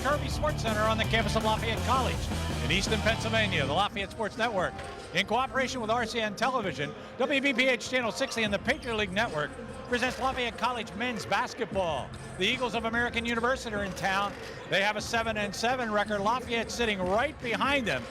Kirby Sports Center on the campus of Lafayette College in Easton, Pennsylvania. The Lafayette Sports Network, in cooperation with RCN Television, WBPH Channel 60, and the Patriot League Network, presents Lafayette College men's basketball. The Eagles of American University are in town. They have a 7-7 record. Lafayette sitting right behind them,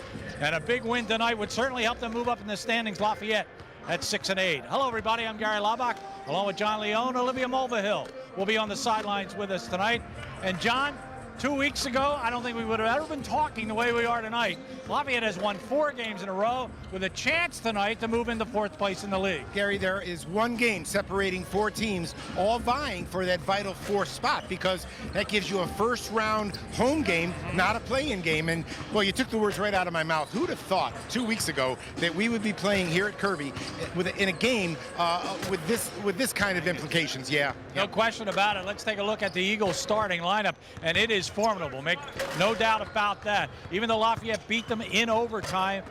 and a big win tonight would certainly help them move up in the standings. Lafayette at 6-8. Hello, everybody. I'm Gary Laubach, along with John Leone. Olivia Mulvihill will be on the sidelines with us tonight. And John, 2 weeks ago, I don't think we would have ever been talking the way we are tonight. Lafayette has won 4 games in a row with a chance tonight to move into 4th place in the league. Gary, there is one game separating 4 teams, all vying for that vital 4th spot, because that gives you a first-round home game, not a play-in game. And, well, you took the words right out of my mouth. Who'd have thought 2 weeks ago that we would be playing here at Kirby in a game with this kind of implications? Yeah. No question about it. Let's take a look at the Eagles starting lineup, and it is formidable. Make no doubt about that. Even though Lafayette beat them in overtime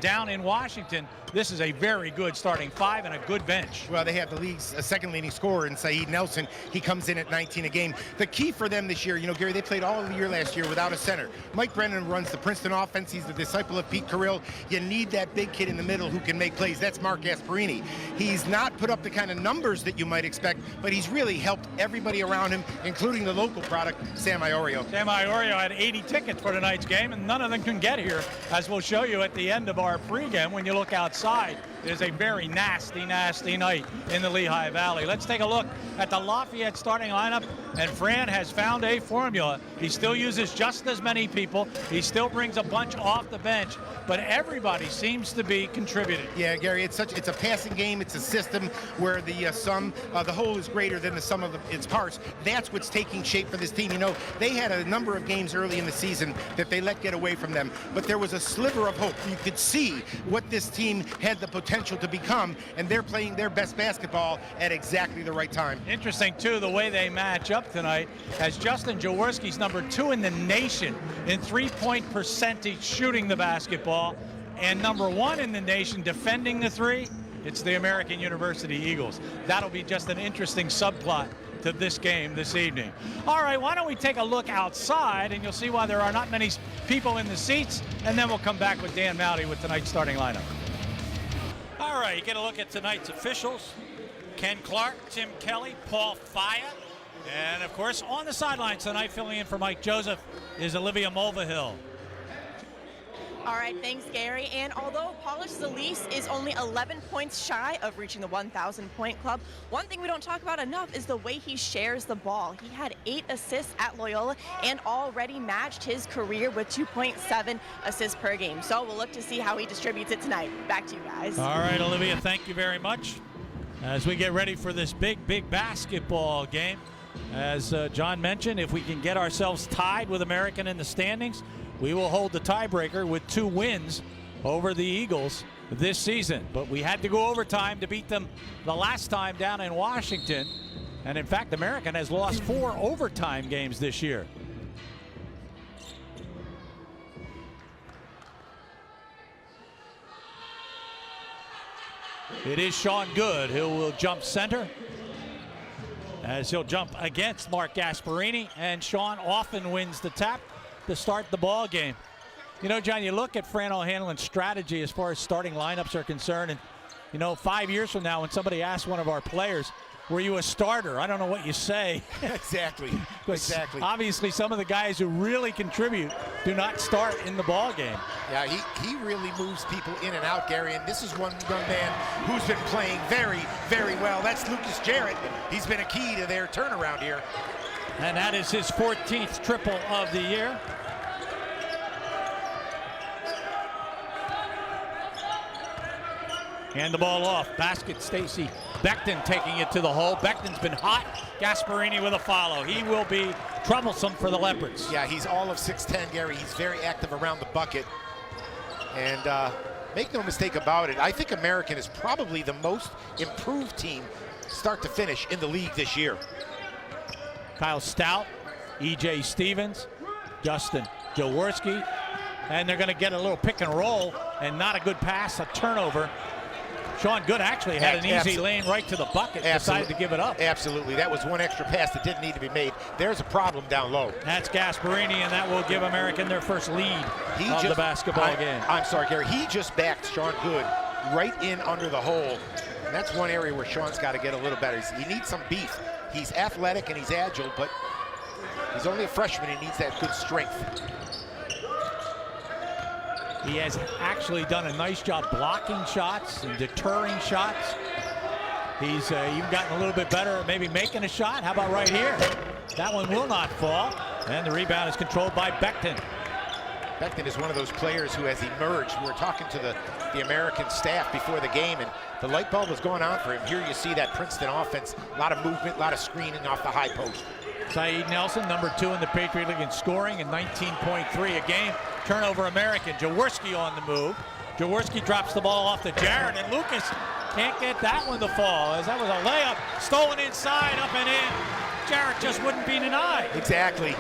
down in Washington, this is a very good starting 5 and a good bench. Well, they have the league's second leading scorer in Saeed Nelson. He comes in at 19 a game. The key for them this year, you know, Gary, they played all year last year without a center. Mike Brennan runs the Princeton offense. He's the disciple of Pete Carrill. You need that big kid in the middle who can make plays. That's Mark Gasparini. He's not put up the kind of numbers that you might expect, but he's really helped everybody around him, including the local product, Sam Iorio. Sam Iorio had 80 tickets for tonight's game, and none of them can get here, as we'll show you at the end of our pregame. When you look outside, it is a very nasty, nasty night in the Lehigh Valley. Let's take a look at the Lafayette starting lineup, and Fran has found a formula. He still uses just as many people. He still brings a bunch off the bench, but everybody seems to be contributing. Yeah, Gary, it's a passing game. It's a system where the whole is greater than the sum of its parts. That's what's taking shape for this team. You know, they had a number of games early in the season that they let get away from them, but there was a sliver of hope. You could see what this team had the potential to become, and they're playing their best basketball at exactly the right time. Interesting, too, the way they match up tonight, as Justin Jaworski's number 2 in the nation in three-point percentage shooting the basketball, and number 1 in the nation defending the 3. It's the American University Eagles. That'll be just an interesting subplot to this game this evening. All right, why don't we take a look outside, and you'll see why there are not many people in the seats, and then we'll come back with Dan Mowdy with tonight's starting lineup. All right, you get a look at tonight's officials. Ken Clark, Tim Kelly, Paul Faya, and of course on the sidelines tonight filling in for Mike Joseph is Olivia Mulvihill. All right, thanks, Gary. And although Polish Zalise is only 11 points shy of reaching the 1,000-point club, one thing we don't talk about enough is the way he shares the ball. He had 8 assists at Loyola and already matched his career with 2.7 assists per game. So we'll look to see how he distributes it tonight. Back to you guys. All right, Olivia, thank you very much. As we get ready for this big basketball game, as John mentioned, if we can get ourselves tied with American in the standings, we will hold the tiebreaker with 2 wins over the Eagles this season. But we had to go overtime to beat them the last time down in Washington. And in fact, American has lost 4 overtime games this year. It is Sean Good who will jump center, as he'll jump against Mark Gasparini, and Sean often wins the tap to start the ball game. You know, John, you look at Fran O'Hanlon's strategy as far as starting lineups are concerned, and you know, 5 years from now when somebody asks one of our players, were you a starter? I don't know what you say. Exactly. Exactly. Obviously, some of the guys who really contribute do not start in the ball game. Yeah, he really moves people in and out, Gary, and this is one young man who's been playing very, very well. That's Lucas Jarrett. He's been a key to their turnaround here. And that is his 14th triple of the year. Hand the ball off. Basket, Stacy Beckton taking it to the hole. Beckton's been hot. Gasparini with a follow. He will be troublesome for the Leopards. Yeah, he's all of 6'10", Gary. He's very active around the bucket. And make no mistake about it, I think American is probably the most improved team start to finish in the league this year. Kyle Stout, E.J. Stevens, Justin Jaworski, and they're going to get a little pick and roll, and not a good pass, a turnover. Sean Good actually had an easy lane right to the bucket, decided to give it up. Absolutely. That was one extra pass that didn't need to be made. There's a problem down low. That's Gasparini, and that will give American their first lead of the basketball game. I'm sorry, Gary. He just backed Sean Good right in under the hole. And that's one area where Sean's got to get a little better. He needs some beef. He's athletic and he's agile, but he's only a freshman. He needs that good strength. He has actually done a nice job blocking shots and deterring shots. He's even gotten a little bit better at maybe making a shot. How about right here? That one will not fall. And the rebound is controlled by Becton. Becton is one of those players who has emerged. We were talking to the American staff before the game, and the light bulb was going on for him. Here you see that Princeton offense, a lot of movement, a lot of screening off the high post. Saeed Nelson, number 2 in the Patriot League in scoring, and 19.3 a game. Turnover American. Jaworski on the move. Jaworski drops the ball off to Jarrett, and Lucas can't get that one to fall, as that was a layup stolen inside, up and in. Jarrett just wouldn't be denied. Exactly.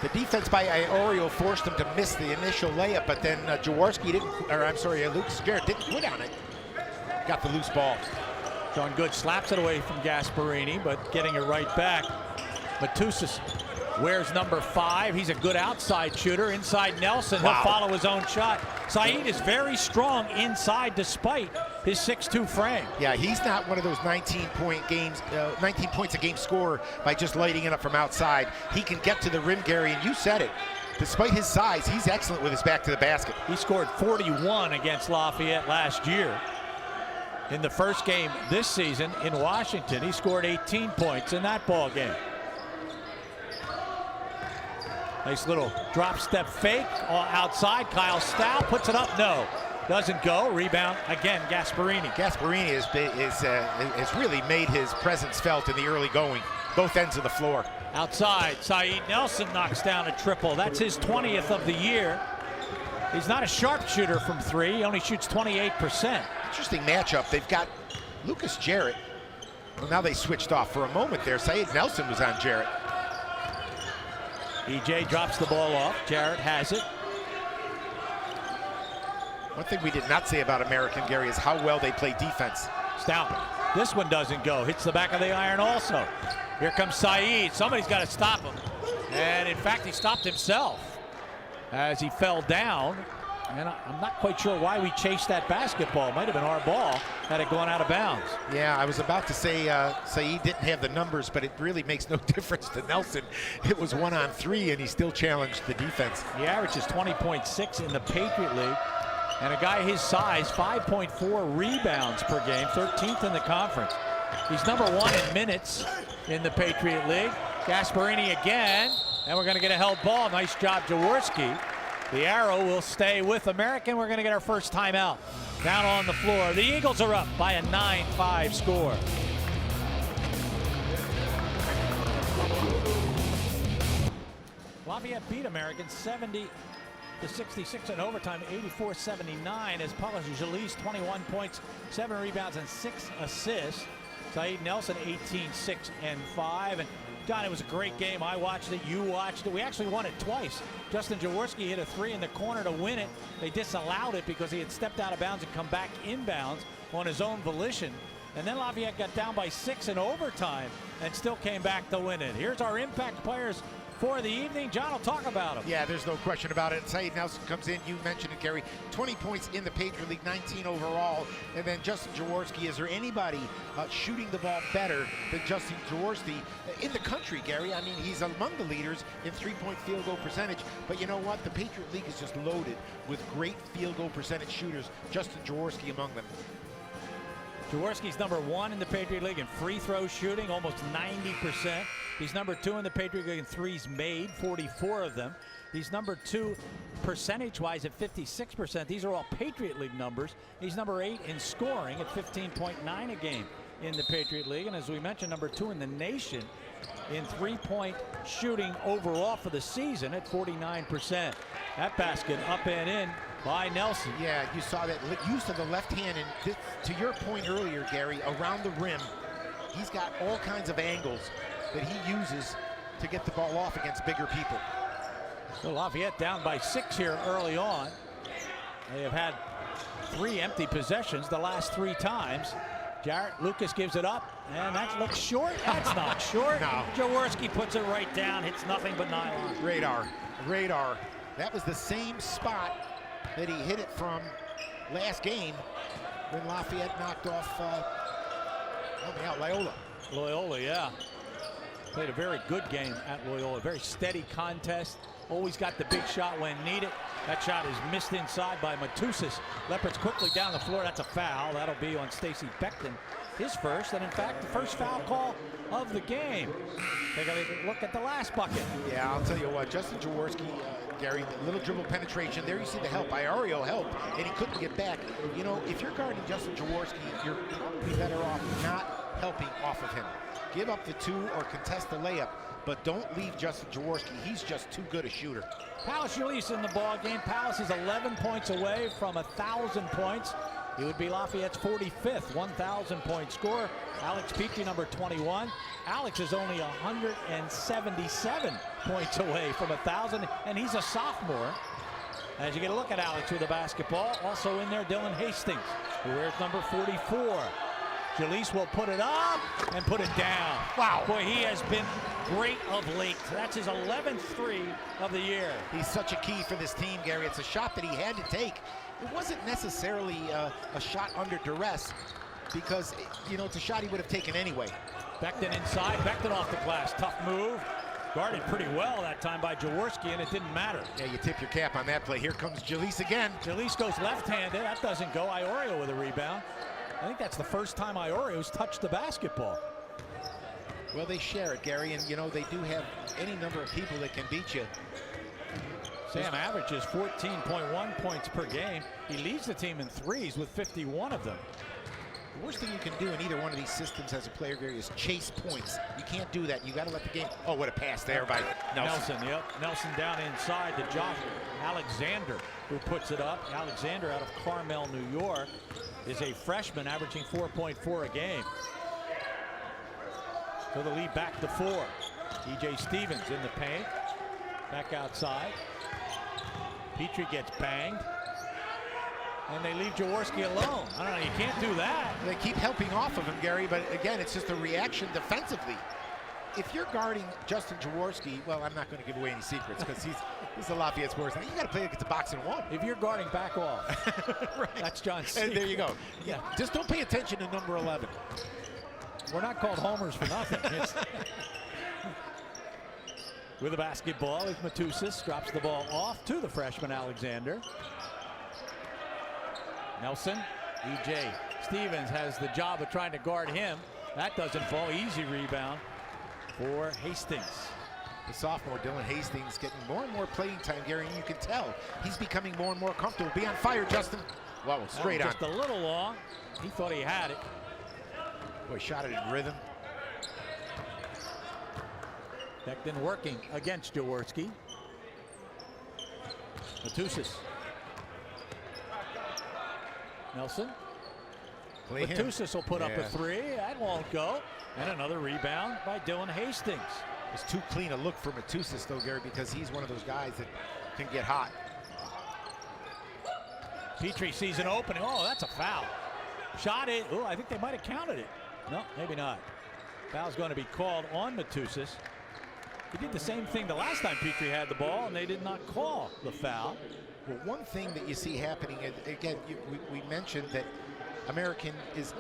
The defense by Iorio forced him to miss the initial layup, but then Jaworski didn't, or I'm sorry, Lucas Jarrett didn't quit on it. Got the loose ball. Sean Good slaps it away from Gasparini, but getting it right back. Matusas wears number 5. He's a good outside shooter. Inside Nelson, he'll follow his own shot. Saeed is very strong inside despite his 6'2" frame. Yeah, he's not one of those 19-point games, 19 points a game scorer by just lighting it up from outside. He can get to the rim, Gary, and you said it. Despite his size, he's excellent with his back to the basket. He scored 41 against Lafayette last year. In the first game this season in Washington, he scored 18 points in that ball game. Nice little drop step fake outside. Kyle Stout puts it up. No, doesn't go. Rebound again, Gasparini. Gasparini has really made his presence felt in the early going, both ends of the floor. Outside, Saeed Nelson knocks down a triple. That's his 20th of the year. He's not a sharpshooter from 3. He only shoots 28%. Interesting matchup. They've got Lucas Jarrett. Well, now they switched off for a moment there. Saeed Nelson was on Jarrett. EJ drops the ball off. Jarrett has it. One thing we did not say about American, Gary, is how well they play defense. Stout. This one doesn't go. Hits the back of the iron also. Here comes Saeed. Somebody's got to stop him. And in fact, he stopped himself as he fell down. And I'm not quite sure why we chased that basketball. Might have been our ball had it gone out of bounds. Yeah, I was about to say Saeed didn't have the numbers, but it really makes no difference to Nelson. It was 1-on-3, and he still challenged the defense. He averages 20.6 in the Patriot League. And a guy his size, 5.4 rebounds per game, 13th in the conference. He's number 1 in minutes in the Patriot League. Gasparini again, and we're going to get a held ball. Nice job, Jaworski. The arrow will stay with American. We're going to get our first timeout. Down on the floor. The Eagles are up by a 9-5 score. Lafayette beat American 70-66 in overtime, 84-79, as Paulus Jalise 21 points, 7 rebounds, and 6 assists. Saeed Nelson 18, 6, and 5. And John, it was a great game. I watched it. You watched it. We actually won it twice. Justin Jaworski hit a 3 in the corner to win it. They disallowed it because he had stepped out of bounds and come back inbounds on his own volition. And then Lafayette got down by 6 in overtime and still came back to win it. Here's our impact players for the evening. John will talk about them. Yeah, there's no question about it. Saeed Nelson comes in. You mentioned it, Gary. 20 points in the Patriot League, 19 overall. And then Justin Jaworski. Is there anybody shooting the ball better than Justin Jaworski in the country, Gary? I mean, he's among the leaders in three-point field goal percentage. But you know what? The Patriot League is just loaded with great field goal percentage shooters. Justin Jaworski among them. Jaworski's number 1 in the Patriot League in free throw shooting, almost 90%. He's number 2 in the Patriot League in threes made, 44 of them. He's number 2 percentage-wise at 56%. These are all Patriot League numbers. He's number 8 in scoring at 15.9 a game in the Patriot League. And as we mentioned, number 2 in the nation in three-point shooting overall for the season at 49%. That basket up and in by Nelson. Yeah, you saw that use of the left hand, and this, to your point earlier, Gary, around the rim, he's got all kinds of angles that he uses to get the ball off against bigger people. So Lafayette down by 6 here early on. They have had 3 empty possessions the last 3 times. Jarrett Lucas gives it up, and that looks short. That's not short. No. Jaworski puts it right down, hits nothing but nylon. Radar. That was the same spot that he hit it from last game when Lafayette knocked off, help me out, Loyola, yeah. Played a very good game at Loyola. Very steady contest. Always got the big shot when needed. That shot is missed inside by Matussis. Leopards quickly down the floor. That's a foul. That'll be on Stacey Beckton, his first, and in fact, the first foul call of the game. Take a look at the last bucket. Yeah, I'll tell you what, Justin Jaworski, Gary, the little dribble penetration. There you see the help. Iorio helped, and he couldn't get back. You know, if you're guarding Justin Jaworski, you're probably better off not helping off of him. Give up the 2 or contest the layup, but don't leave Justin Jaworski. He's just too good a shooter. Palace release in the ball game. Palace is 11 points away from 1,000 points. He would be Lafayette's 45th 1,000-point scorer. Alex Petrie, number 21. Alex is only 177 points away from 1,000, and he's a sophomore. As you get a look at Alex with the basketball, also in there, Dylan Hastings, who wears number 44. Jalise will put it up and put it down. Wow. Boy, he has been great of late. That's his 11th 3 of the year. He's such a key for this team, Gary. It's a shot that he had to take. It wasn't necessarily a shot under duress because, you know, it's a shot he would have taken anyway. Beckton inside, Beckton off the glass. Tough move. Guarded pretty well that time by Jaworski, and it didn't matter. Yeah, you tip your cap on that play. Here comes Jalise again. Jalise goes left-handed. That doesn't go. Iorio with a rebound. I think that's the first time Iorio's touched the basketball. Well, they share it, Gary, and you know they do have any number of people that can beat you. Sam averages 14.1 points per game. He leads the team in threes with 51 of them. The worst thing you can do in either one of these systems as a player, Gary, is chase points. You can't do that. You got to let the game. Oh, what a pass there by Nelson. Yep. Nelson down inside to Josh Alexander, who puts it up. Alexander out of Carmel, New York, is a freshman averaging 4.4 a game. So the lead back to 4. E.J. Stevens in the paint. Back outside. Petrie gets banged. And they leave Jaworski alone. I don't know, you can't do that. They keep helping off of him, Gary, but again, it's just a reaction defensively. If you're guarding Justin Jaworski, well, I'm not going to give away any secrets because he's the Lafayette sports. You got to play like it's a boxing 1. If you're guarding, back off. Right. That's John C. And there you go. Yeah. Just don't pay attention to number 11. We're not called homers for nothing. With the basketball is Matussis, drops the ball off to the freshman Alexander. Nelson, E.J. Stevens has the job of trying to guard him. That doesn't fall. Easy rebound for Hastings. The sophomore Dylan Hastings getting more and more playing time, Gary, and you can tell he's becoming more and more comfortable. Be on fire, Justin. Wow, straight on. Just a little long. He thought he had it. Boy, shot it in rhythm. Beckton working against Jaworski. Matussis. Nelson. Matussis will put up a 3. That won't go. And another rebound by Dylan Hastings. It's too clean a look for Matussis, though, Gary, because he's one of those guys that can get hot. Petrie sees an opening. Oh, that's a foul. Shot it. Oh, I think they might have counted it. No, maybe not. Foul's going to be called on Matussis. He did the same thing the last time Petrie had the ball, and they did not call the foul. Well, one thing that you see happening, again, we mentioned that American is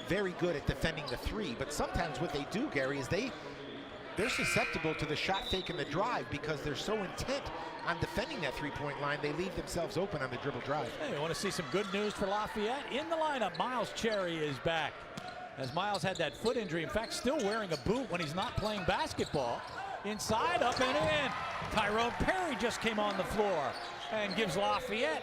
very good at defending the 3, but sometimes what they do, Gary, is they're susceptible to the shot fake and the drive because they're so intent on defending that 3-point line, they leave themselves open on the dribble drive. Hey, you want to see some good news for Lafayette? In the lineup, Miles Cherry is back. As Miles had that foot injury, in fact, still wearing a boot when he's not playing basketball. Inside, up and in. Tyrone Perry just came on the floor and gives Lafayette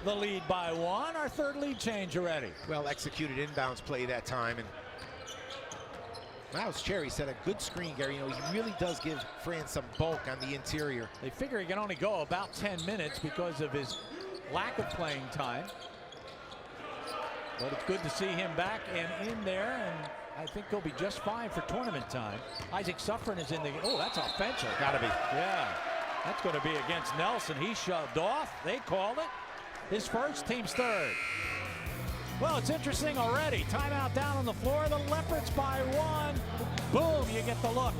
the lead by 1. Our third lead change already. Well executed inbounds play that time. And Miles Cherry set a good screen, Gary. You know, he really does give France some bulk on the interior. They figure he can only go about 10 minutes because of his lack of playing time. But it's good to see him back and in there, and I think he'll be just fine for tournament time. Isaac Suffren is in the, oh, that's offensive. Gotta be. Yeah, that's going to be against Nelson. He shoved off. They called it. his first, team's third. Well, it's interesting already. Timeout down on the floor. The Leopards by 1. Boom, you get the look.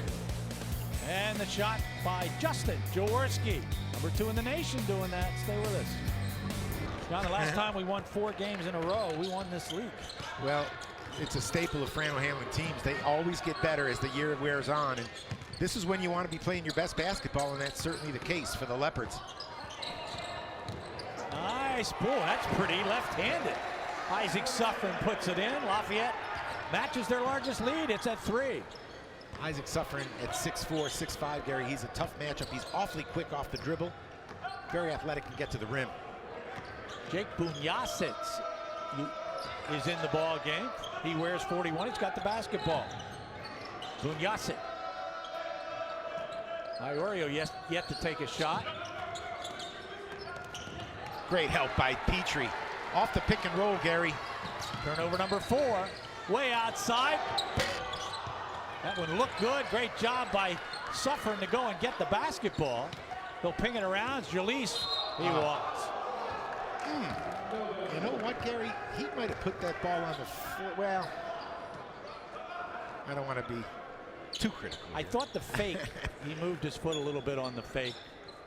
And the shot by Justin Jaworski. Number 2 in the nation doing that. Stay with us. John, the last time we won 4 games in a row, we won this league. Well, it's a staple of Fran O'Hanlon teams. They always get better as the year wears on. And this is when you want to be playing your best basketball, and that's certainly the case for the Leopards. Nice. Boy, that's pretty left-handed. Isaac Suffren puts it in. Lafayette matches their largest lead. It's at 3. Isaac Suffren at 6'4", 6'5", Gary. He's a tough matchup. He's awfully quick off the dribble. Very athletic, can get to the rim. Jake Bunyasic is in the ball game. He wears 41. He's got the basketball. Bunyasic. Iorio yet to take a shot. Great help by Petrie. Off the pick and roll, Gary. Turnover number 4. Way outside. That one looked good. Great job by Suffren to go and get the basketball. They'll ping it around. Jalise, he walks. You know what, Gary? He might have put that ball on the floor. Well, I don't want to be too critical. I thought the fake, he moved his foot a little bit on the fake.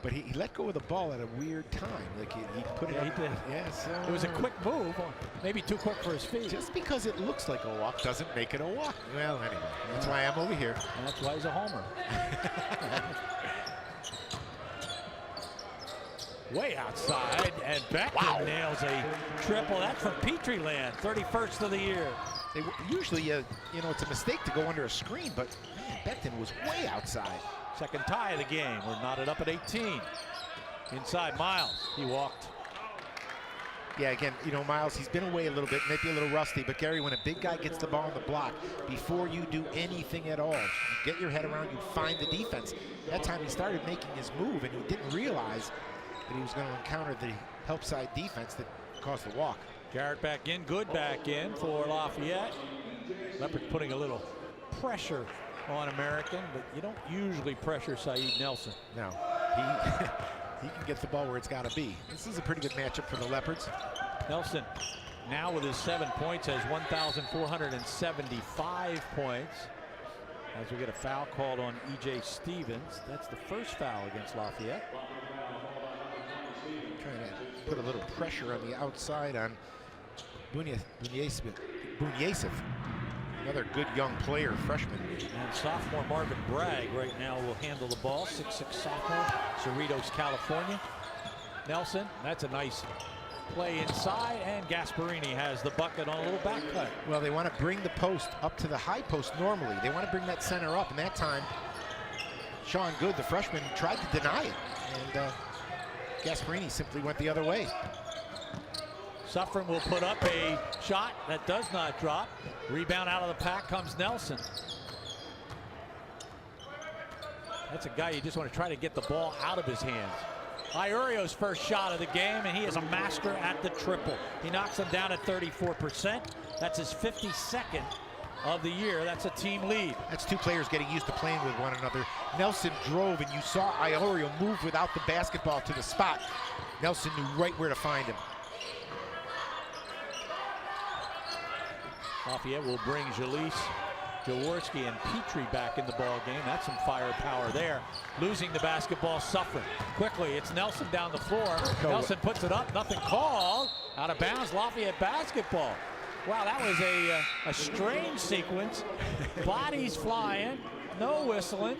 But he let go of the ball at a weird time. Like he put it. Yeah, he did. Yes. It was a quick move, maybe too quick for his feet. Just because it looks like a walk doesn't make it a walk. Well, anyway, that's why I'm over here. And that's why he's a homer. Way outside, and Beckman nails a triple. That's from Petrie land, 31st of the year. They usually, you know, it's a mistake to go under a screen, but man, Beckman was way outside. Second tie of the game. We're knotted up at 18. Inside Miles, he walked. Yeah, again, you know, Miles, he's been away a little bit, maybe a little rusty, but Gary, when a big guy gets the ball on the block, before you do anything at all, you get your head around, you find the defense. That time he started making his move, and he didn't realize that he was going to encounter the help side defense that caused the walk. Garrett back in, good back in for Lafayette. Leopards putting a little pressure on American, but you don't usually pressure Saeed Nelson. No, he can get the ball where it's got to be. This is a pretty good matchup for the Leopards. Nelson now with his 7 points has 1,475 points. As we get a foul called on E.J. Stevens. That's the first foul against Lafayette. Trying to put a little pressure on the outside on Bunyasic. Another good young player, freshman. And sophomore Marvin Bragg right now will handle the ball. 6'6" sophomore, Cerritos, California. Nelson, that's a nice play inside, and Gasparini has the bucket on a little back cut. Well, they want to bring the post up to the high post normally. They want to bring that center up, and that time, Sean Good, the freshman, tried to deny it. And Gasparini simply went the other way. Suffren will put up a shot that does not drop. Rebound out of the pack comes Nelson. That's a guy you just want to try to get the ball out of his hands. Iorio's first shot of the game, and he is a master at the triple. He knocks him down at 34%. That's his 52nd of the year. That's a team lead. That's two players getting used to playing with one another. Nelson drove, and you saw Iorio move without the basketball to the spot. Nelson knew right where to find him. Lafayette will bring Jalise, Jaworski, and Petrie back in the ball game. That's some firepower there. Losing the basketball, Suffren. Quickly, it's Nelson down the floor. Nelson puts it up, nothing called. Out of bounds, Lafayette basketball. Wow, that was a strange sequence. Bodies flying, no whistling.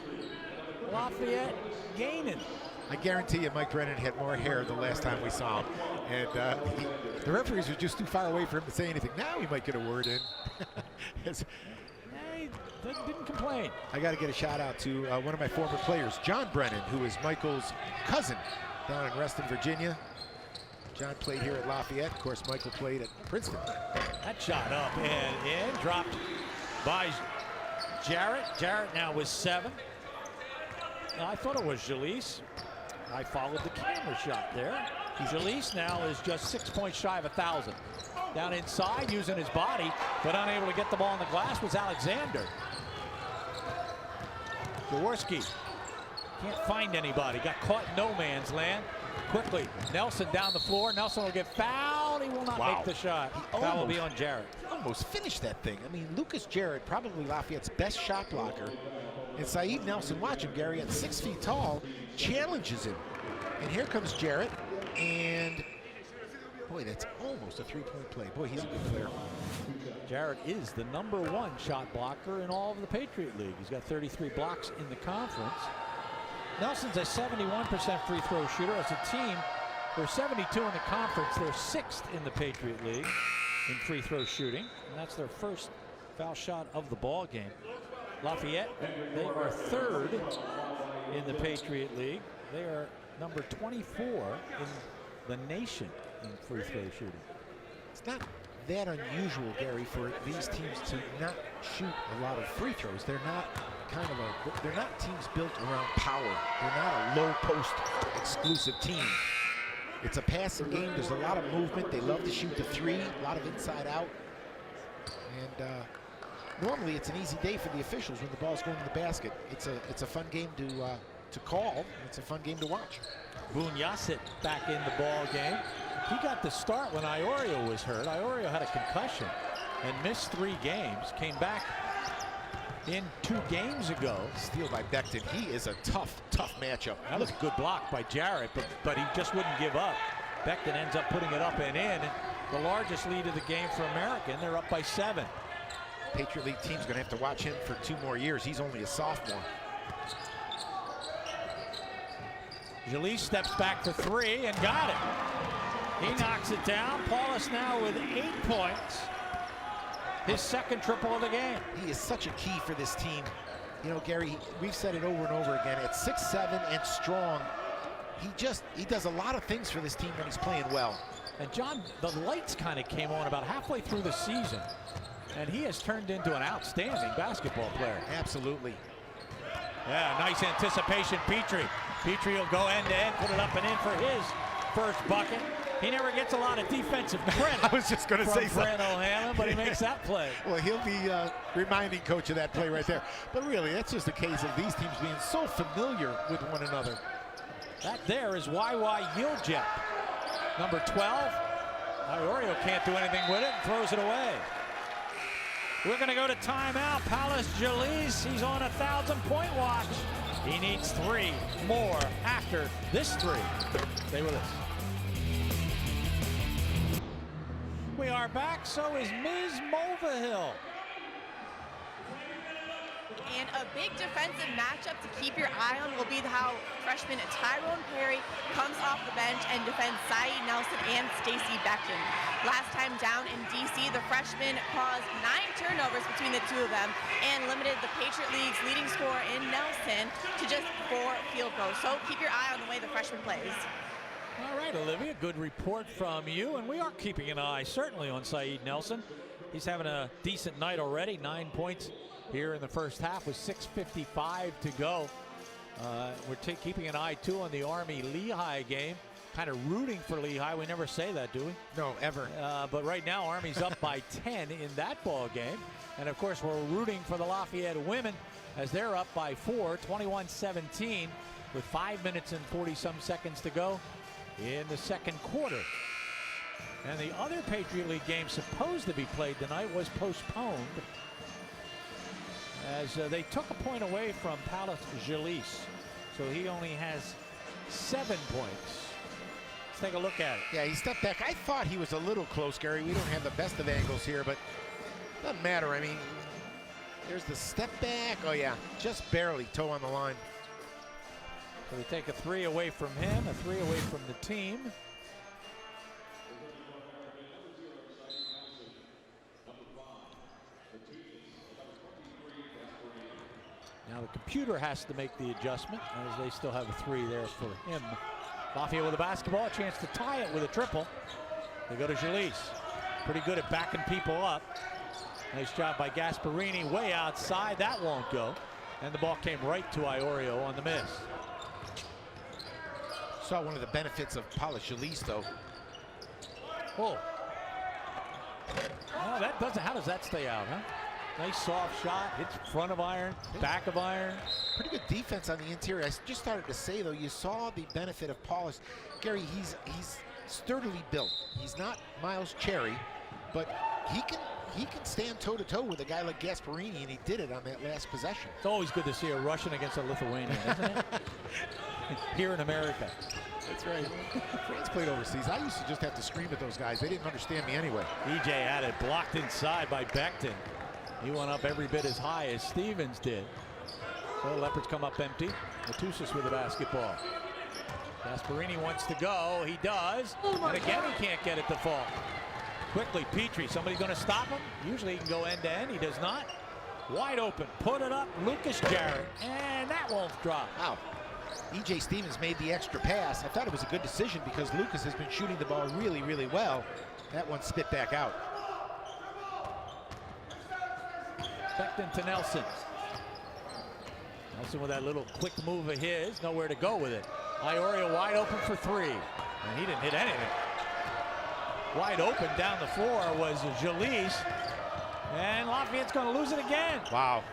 Lafayette gaining. I guarantee you Mike Brennan had more hair the last time we saw him. And the referees were just too far away for him to say anything. Now he might get a word in. He didn't complain. I got to get a shout out to one of my former players, John Brennan, who is Michael's cousin down in Reston, Virginia. John played here at Lafayette. Of course, Michael played at Princeton. That shot up and in, dropped by Jarrett. Jarrett now with 7. I thought it was Jalise. I followed the camera shot there. Jalise now is just 6 points shy of 1,000. Down inside, using his body, but unable to get the ball on the glass was Alexander. Jaworski can't find anybody. Got caught in no man's land. Quickly, Nelson down the floor. Nelson will get fouled. He will not Wow. make the shot. Foul will be on Jarrett. He almost finished that thing. I mean, Lucas Jarrett, probably Lafayette's best shot blocker. And Saeed Nelson, watch him, Gary, at 6 feet tall, challenges him. And here comes Jarrett, and boy, that's almost a three-point play. Boy, he's a good player. Jarrett is the #1 shot blocker in all of the Patriot League. He's got 33 blocks in the conference. Nelson's a 71% free throw shooter. As a team, they're 72 in the conference. They're 6th in the Patriot League in free throw shooting. And that's their first foul shot of the ball game. Lafayette, they are 3rd in the Patriot League. They are number 24 in the nation in free throw shooting. It's not that unusual, Gary, for these teams to not shoot a lot of free throws. They're not they're not teams built around power. They're not a low post exclusive team. It's a passing game. There's a lot of movement. They love to shoot the three, a lot of inside out. And normally it's an easy day for the officials when the ball's going in the basket. It's a fun game to call. It's a fun game to watch. Boone Yasset back in the ball game. He got the start when Iorio was hurt. Iorio had a concussion and missed 3 games. Came back in 2 games ago. Steal by Becton. He is a tough matchup. That was a good block by Jarrett, but he just wouldn't give up. Becton ends up putting it up and in. The largest lead of the game for American. They're up by 7. Patriot League team's gonna have to watch him for 2 more years. He's only a sophomore. Jalise steps back for 3 and got it. He knocks it down. Paulus now with 8 points. His second triple of the game. He is such a key for this team. You know, Gary, we've said it over and over again. At 6'7" and strong, he does a lot of things for this team when he's playing well. And John, the lights kind of came on about halfway through the season, and he has turned into an outstanding basketball player. Absolutely. Yeah, nice anticipation, Petrie. Petrie will go end to end, put it up and in for his first bucket. He never gets a lot of defensive credit. I was just going to say Fred O'Hanlon, but he makes that play. Well, he'll be reminding coach of that play right there. But really, that's just a case of these teams being so familiar with one another. That there is YY Yiljep, number 12. Iorio can't do anything with it and throws it away. We're going to go to timeout. Paulus Jalise, he's on a 1,000-point watch. He needs 3 more after this 3. Stay with us. We are back, so is Ms. Mulvihill. And a big defensive matchup to keep your eye on will be how freshman Tyrone Perry comes off the bench and defends Saeed Nelson and Stacey Becton. Last time down in DC, the freshmen caused 9 turnovers between the 2 of them and limited the Patriot League's leading scorer in Nelson to just 4 field goals. So keep your eye on the way the freshman plays. All right, Olivia, good report from you, and we are keeping an eye certainly on Saeed Nelson. He's having a decent night already, 9 points here in the first half with 6:55 to go. We're keeping an eye too on the Army-Lehigh game. Kind of rooting for Lehigh. We never say that, do we? No, ever. But right now, Army's up by 10 in that ball game. And of course, we're rooting for the Lafayette women as they're up by 4, 21-17, with 5 minutes and 40-some seconds to go in the second quarter. And the other Patriot League game supposed to be played tonight was postponed as they took a point away from Paulus Jalise. So he only has 7 points. Let's take a look at it. Yeah, he stepped back. I thought he was a little close, Gary. We don't have the best of angles here, but doesn't matter. I mean, there's the step back. Oh, yeah, just barely toe on the line. So they take a 3 away from him, a 3 away from the team. Now the computer has to make the adjustment as they still have a 3 there for him. Lafayette with the basketball, a chance to tie it with a triple. They go to Jalise. Pretty good at backing people up. Nice job by Gasparini way outside. That won't go. And the ball came right to Iorio on the miss. Saw one of the benefits of Paulus Jalise, though. Oh. No, that doesn't. How does that stay out, huh? Nice soft shot, hits front of iron, back of iron. Pretty good defense on the interior. I just started to say, though, you saw the benefit of polish. Gary, he's sturdily built. He's not Miles Cherry, but he can stand toe-to-toe with a guy like Gasparini, and he did it on that last possession. It's always good to see a Russian against a Lithuanian, isn't it? Here in America. That's right. France played overseas. I used to just have to scream at those guys. They didn't understand me anyway. EJ had it blocked inside by Becton. He went up every bit as high as Stevens did. So the Leopards come up empty. Matusas with the basketball. Gasparini wants to go. He does. And again, he can't get it to fall. Quickly, Petrie. Somebody going to stop him? Usually he can go end to end. He does not. Wide open. Put it up. Lucas Jarrett. And that won't drop. Wow. EJ Stevens made the extra pass. I thought it was a good decision because Lucas has been shooting the ball really, really well. That one spit back out. Becton to Nelson. Nelson with that little quick move of his. Nowhere to go with it. Iorio wide open for three. And he didn't hit anything. Wide open down the floor was Jalise. And Lafayette's going to lose it again. Wow.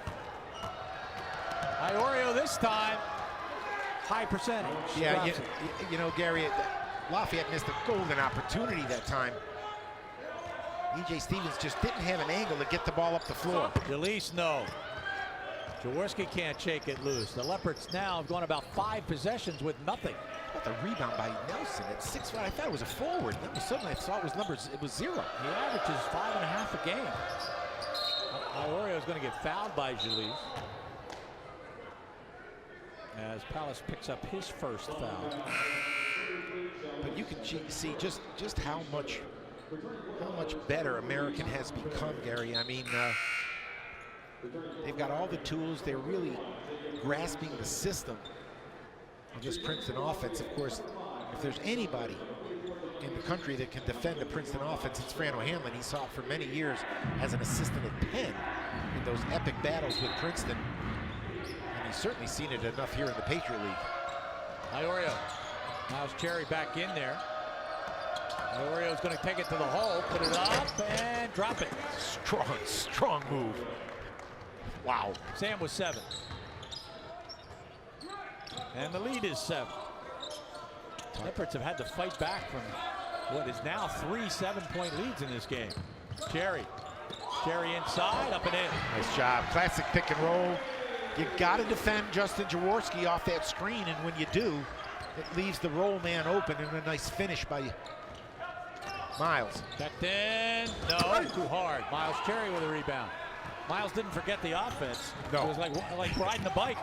Iorio this time. High percentage. Yeah, you know, Gary, Lafayette missed a golden opportunity that time. EJ Stevens just didn't have an angle to get the ball up the floor. Jalise, no. Jaworski can't shake it loose. The Leopards now have gone about 5 possessions with nothing. What the rebound by Nelson at 6'5". I thought it was a forward. Then suddenly I saw it was numbers. It was 0. He averages 5.5 a game. Iorio is going to get fouled by Jalise as Palace picks up his first foul. But you can see just how much better American has become, Gary. I mean, they've got all the tools. They're really grasping the system of this Princeton offense. Of course, if there's anybody in the country that can defend the Princeton offense, it's Fran O'Hanlon. He saw it for many years as an assistant at Penn in those epic battles with Princeton. And he's certainly seen it enough here in the Patriot League. Iorio. Miles Cherry back in there. Iorio's going to take it to the hole, put it up, and drop it. Strong move. Wow. Sam was 7. And the lead is 7. Leopards have had to fight back from what is now 3 7-point leads in this game. Cherry inside, up and in. Nice job. Classic pick and roll. You got to defend Justin Jaworski off that screen, and when you do, it leaves the roll man open, and a nice finish by Miles. Becton, no, too hard. Miles Cherry with a rebound. Miles didn't forget the offense. No. It was like riding the bike.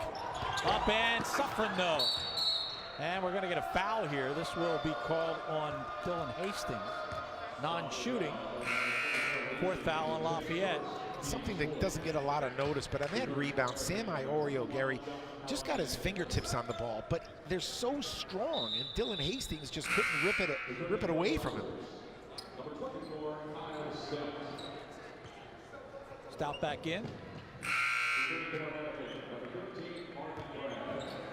Up and suffering, no. And we're going to get a foul here. This will be called on Dylan Hastings. Non-shooting. 4th foul on Lafayette. Something that doesn't get a lot of notice, but on that rebound, Sam Iorio, Gary, just got his fingertips on the ball, but they're so strong, and Dylan Hastings just couldn't rip it away from him. Stout back in.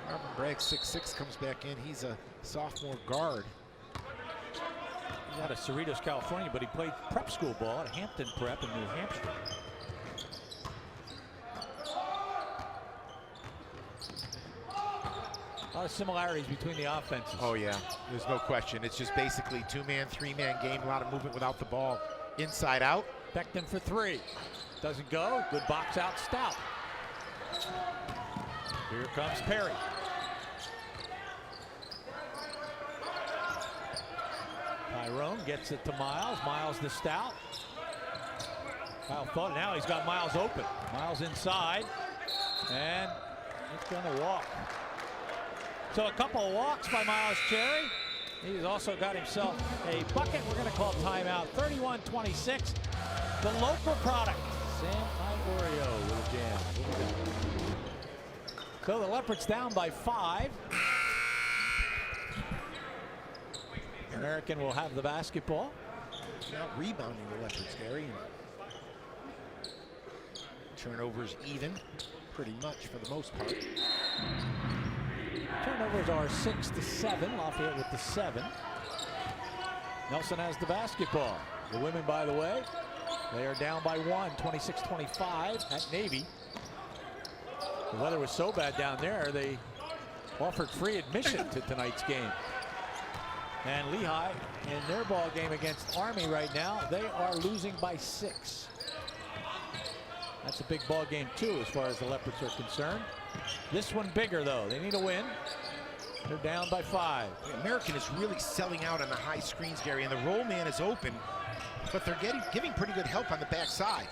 Marvin Bragg, 6'6", comes back in. He's a sophomore guard. He's out of Cerritos, California, but he played prep school ball at Hampton Prep in New Hampshire. A lot of similarities between the offenses. Oh, yeah, there's no question. It's just basically 2-man, 3-man game, a lot of movement without the ball. Inside out. Becton for 3. Doesn't go. Good box out, Stout. Here comes Perry. Tyrone gets it to Miles. Miles to Stout. Kyle thought now he's got Miles open. Miles inside. And he's going to walk. So a couple of walks by Miles Cherry. He's also got himself a bucket. We're going to call timeout. 31-26. The local product. Sam Iorio with a jam. So the Leopards down by 5. American will have the basketball. Not rebounding the Leopards, Gary. Turnovers even, pretty much for the most part. Turnovers are 6-7. Lafayette with the 7. Nelson has the basketball. The women, by the way, They are down by 1, 26-25 at Navy. The weather was so bad down there, they offered free admission to tonight's game. And Lehigh, in their ball game against Army right now, they are losing by 6. That's a big ball game too, as far as the Leopards are concerned. This one bigger though. They need a win. They're down by 5. The American is really selling out on the high screens, Gary, and the roll man is open, but they're giving pretty good help on the backside.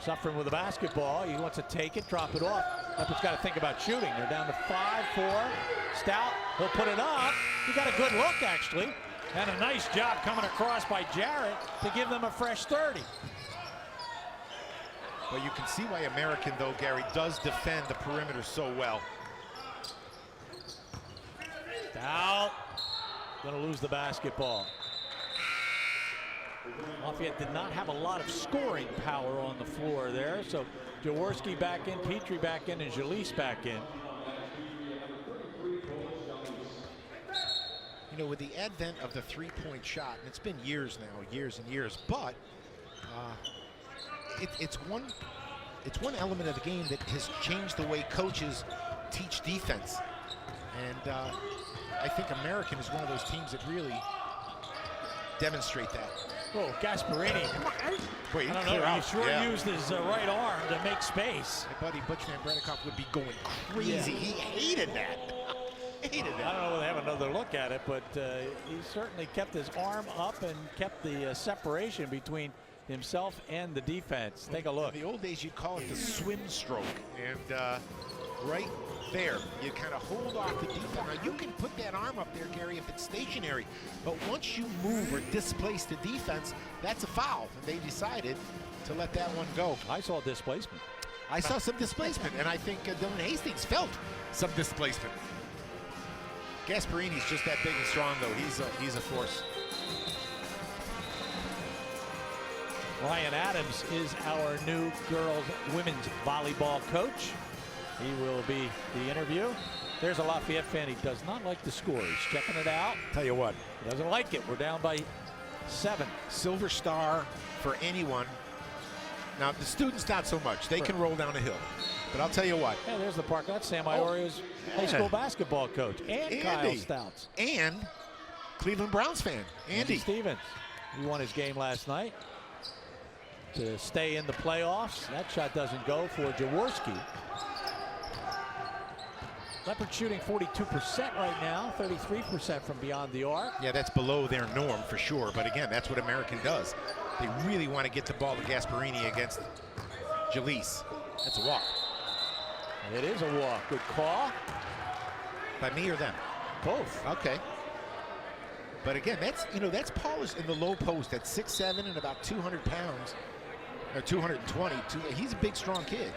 Suffering with the basketball. He wants to take it, drop it off. Leopards got to think about shooting. They're down to 5-4. Stout will put it up. He got a good look, actually. And a nice job coming across by Jarrett to give them a fresh 30. Well, you can see why American, though, Gary, does defend the perimeter so well. Stout gonna lose the basketball. Lafayette did not have a lot of scoring power on the floor there, so Jaworski back in, Petrie back in, and Jalise back in. You know, with the advent of the three-point shot, and it's been years now, years and years, but it's one element of the game that has changed the way coaches teach defense. And I think American is one of those teams that really demonstrate that. Oh, Gasparini. Wait, I don't know, he sure used his right arm to make space. My buddy Butch Van Bredikoff would be going crazy. Yeah. He hated that. Hated that. I don't know whether they have another look at it, but he certainly kept his arm up and kept the separation between himself and the defense. Take a look. In the old days, you'd call it the swim stroke. And right there, you kind of hold off the defense. Now, you can put that arm up there, Gary, if it's stationary. But once you move or displace the defense, that's a foul. And they decided to let that one go. I saw displacement. I saw some displacement, and I think Dylan Hastings felt some displacement. Gasparini's just that big and strong, though. He's a force. Ryan Adams is our new women's volleyball coach. He will be the interview. There's a Lafayette fan. He does not like the score. He's checking it out. Tell you what. He doesn't like it. We're down by 7. Silver star for anyone. Now, the students, not so much. They can roll down a hill. But I'll tell you what. Yeah, there's the park. That's Sam Iorio's high school basketball coach. And Kyle Stouts. And Cleveland Browns fan, Andy Stevens. He won his game last night to stay in the playoffs. That shot doesn't go for Jaworski. Leopard shooting 42% right now, 33% from beyond the arc. Yeah, that's below their norm for sure. But again, that's what American does. They really want to get the ball to Gasparini against Jalise. That's a walk. It is a walk. Good call. By me or them? Both. Okay. But again, that's polished in the low post at 6'7" and about 200 pounds, or 220. He's a big, strong kid,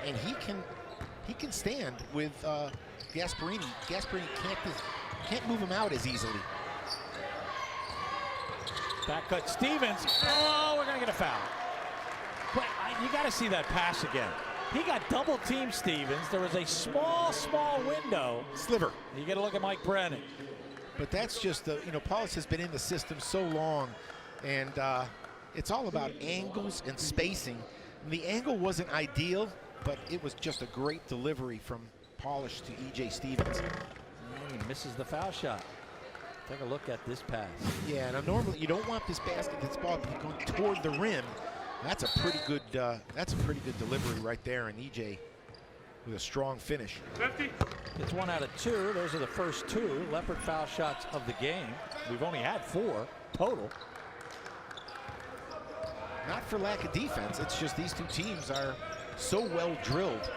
and he can stand with Gasparini. Gasparini can't move him out as easily. Back cut Stevens. Oh, we're gonna get a foul. But you got to see that pass again. He got double teamed Stevens. There was a small window. Sliver. You got to look at Mike Brennan. But that's just Paulus has been in the system so long, and it's all about angles and spacing. And the angle wasn't ideal, but it was just a great delivery from Polish to E.J. Stevens. And he misses the foul shot. Take a look at this pass. Yeah, now normally you don't want this ball going toward the rim. That's a pretty good delivery right there, and E.J. with a strong finish. 50. It's 1 out of 2. Those are the first 2 Leopard foul shots of the game. We've only had 4 total. Not for lack of defense. It's just these two teams are so well drilled.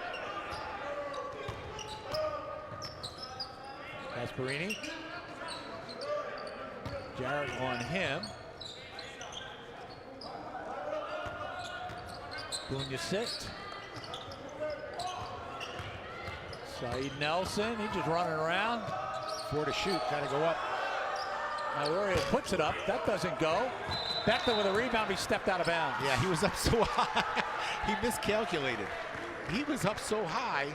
Gasparini. Jarrett on him. Boone sit. Saeed Nelson, he's just running around. 4 to shoot, gotta go up. Iorio puts it up, that doesn't go. Beckler with a rebound, he stepped out of bounds. Yeah, he was up so high. He miscalculated. He was up so high.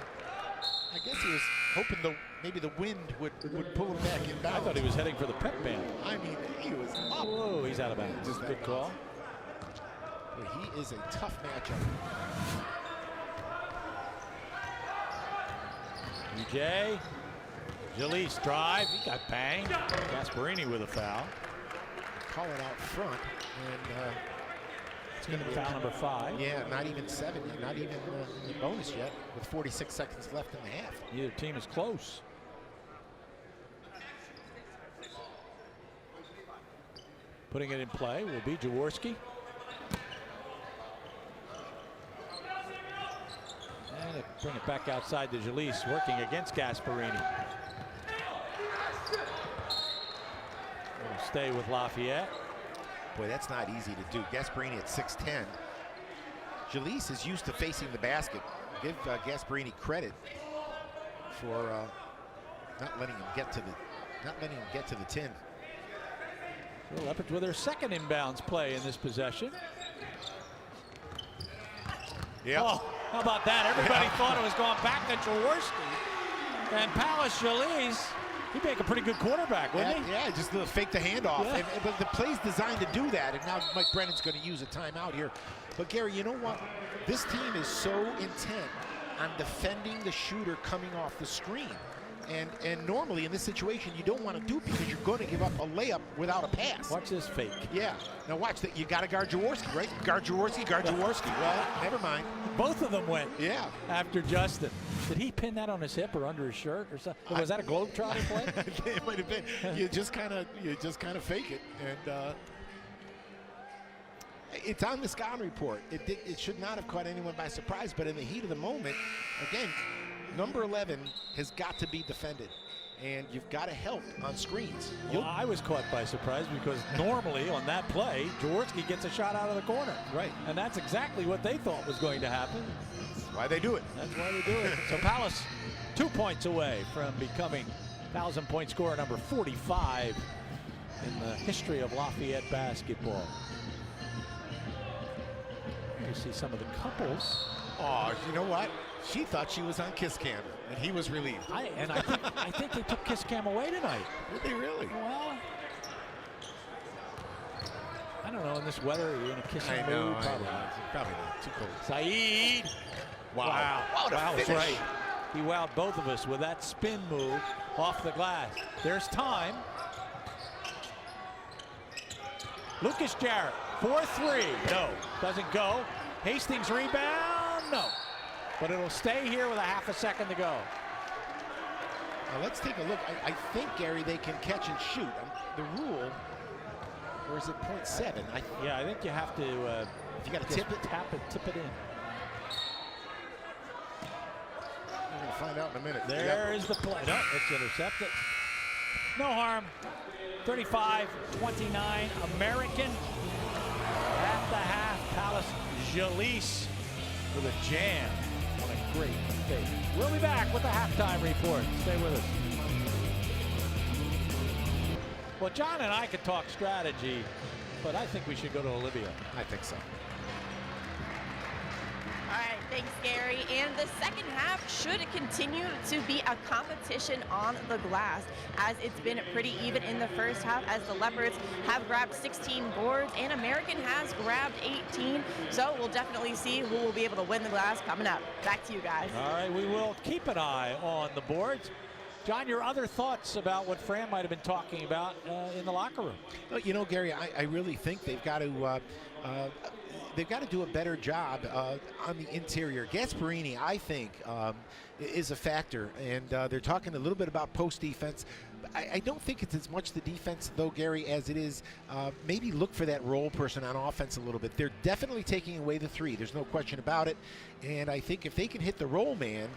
I guess he was hoping maybe the wind would pull him back in bounds. I thought he was heading for the pep band. I mean, he was up. Whoa, he's out of bounds. Just good call. He is a tough matchup. EJ, Gillies drive, he got banged. Gasparini with a foul. Call it out front, and it's going to be Foul number 5. Yeah, not even 7, not even in the bonus yet, with 46 seconds left in the half. Neither team is close. Putting it in play will be Jaworski. And they bring it back outside to Gillies, working against Gasparini. It'll stay with Lafayette. Boy, that's not easy to do. Gasparini at 6'10". Gillies is used to facing the basket. Give Gasparini credit for not letting him get to the tin. The Leopards with their second inbounds play in this possession. Yeah. Oh, how about that? Everybody thought it was going back to Jaworski. And Palace Gillies, he'd make a pretty good quarterback, wouldn't he? Yeah, just a little fake the handoff. Yeah. But the play's designed to do that, and now Mike Brennan's going to use a timeout here. But Gary, you know what? This team is so intent on defending the shooter coming off the screen. And normally in this situation, you don't want to do it because you're going to give up a layup without a pass. Watch this fake. Yeah. Now watch that. You got to guard Jaworski, right? Guard Jaworski, guard Jaworski. Well, never mind. Both of them went. Yeah. After Justin. Did he pin that on his hip or under his shirt or something? Was that a Globetrotter play? It might have been. You just kind of fake it, and it's on the scouting report. It should not have caught anyone by surprise, but in the heat of the moment, again, number 11 has got to be defended, and you've got to help on screens. Well, I was caught by surprise because normally on that play, Jaworski gets a shot out of the corner. Right. And that's exactly what they thought was going to happen. That's why they do it. That's why they do it. So Palace 2 points away from becoming 1,000-point scorer number 45 in the history of Lafayette basketball. You see some of the couples. Oh, you know what? She thought she was on Kiss Cam, and he was relieved. I think they took Kiss Cam away tonight. Did they really? Well, I don't know. In this weather, are you in a kissing mood? Probably not. Probably not. Too cold. Saeed. Wow. What a That's finish. right. He wowed both of us with that spin move off the glass. There's time. Lucas Jarrett, 4-3. No, doesn't go. Hastings rebound. No. But it'll stay here with a half a second to go. Now let's take a look. I think, Gary, they can catch and shoot. The rule, or is it 0.7? Yeah, I think you have to. You got to tip it. Tip it in. We're going to find out in a minute. There is the play. No, it's intercepted. No harm. 35-29. American at the half. Palace Gillies with a jam on a great fake. We'll be back with the halftime report. Stay with us. Well, John and I could talk strategy, but I think we should go to Olivia. I think so. All right, thanks, Gary. And the second half should continue to be a competition on the glass, as it's been pretty even in the first half, as the Leopards have grabbed 16 boards and American has grabbed 18. So we'll definitely see who will be able to win the glass coming up. Back to you guys. All right, we will keep an eye on the boards. John, your other thoughts about what Fran might have been talking about in the locker room? Well, you know, Gary, I really think they've got to do a better job on the interior. Gasparini, I think, is a factor, and they're talking a little bit about post defense. I don't think it's as much the defense, though, Gary, as it is maybe look for that role person on offense a little bit. They're definitely taking away the three. There's no question about it. And I think if they can hit the roll man,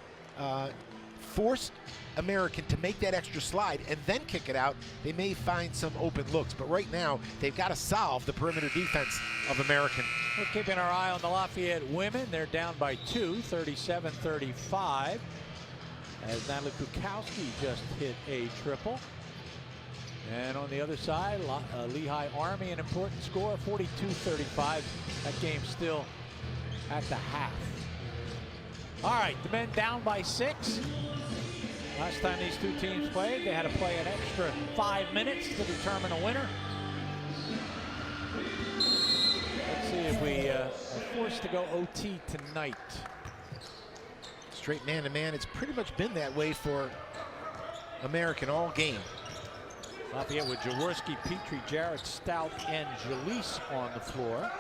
force American to make that extra slide and then kick it out, they may find some open looks. But right now, they've got to solve the perimeter defense of American. We're keeping our eye on the Lafayette women. They're down by 2, 37-35. As Natalie Kukowski just hit a triple. And on the other side, Lehigh Army, an important score, 42-35. That game still at the half. All right, the men down by 6. Last time these two teams played, they had to play an extra 5 minutes to determine a winner. Let's see if we first to go OT tonight. Straight man-to-man. It's pretty much been that way for American all game. Lafayette with Jaworski, Petrie, Jarrett, Stout, and Jalise on the floor.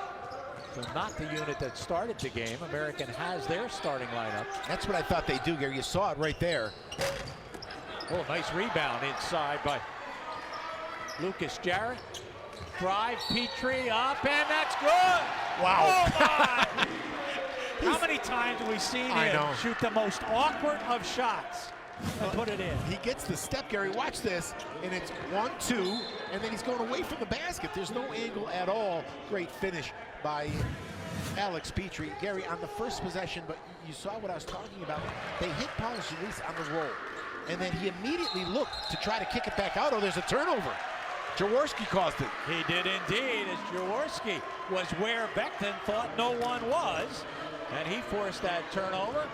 So not the unit that started the game. American has their starting lineup. That's what I thought they'd do, Gary. You saw it right there. Oh, nice rebound inside by Lucas Jarrett. Drive, Petrie up, and that's good. Wow. Oh my! How many times have we seen him shoot the most awkward of shots and put it in? He gets the step, Gary. Watch this, and it's 1-2, and then he's going away from the basket. There's no angle at all. Great finish by Alex Petrie. Gary, on the first possession, but you saw what I was talking about. They hit Paulus Jalise on the roll, and then he immediately looked to try to kick it back out. Oh, there's a turnover. Jaworski caused it. He did indeed, as Jaworski was where Becton thought no one was, and he forced that turnover.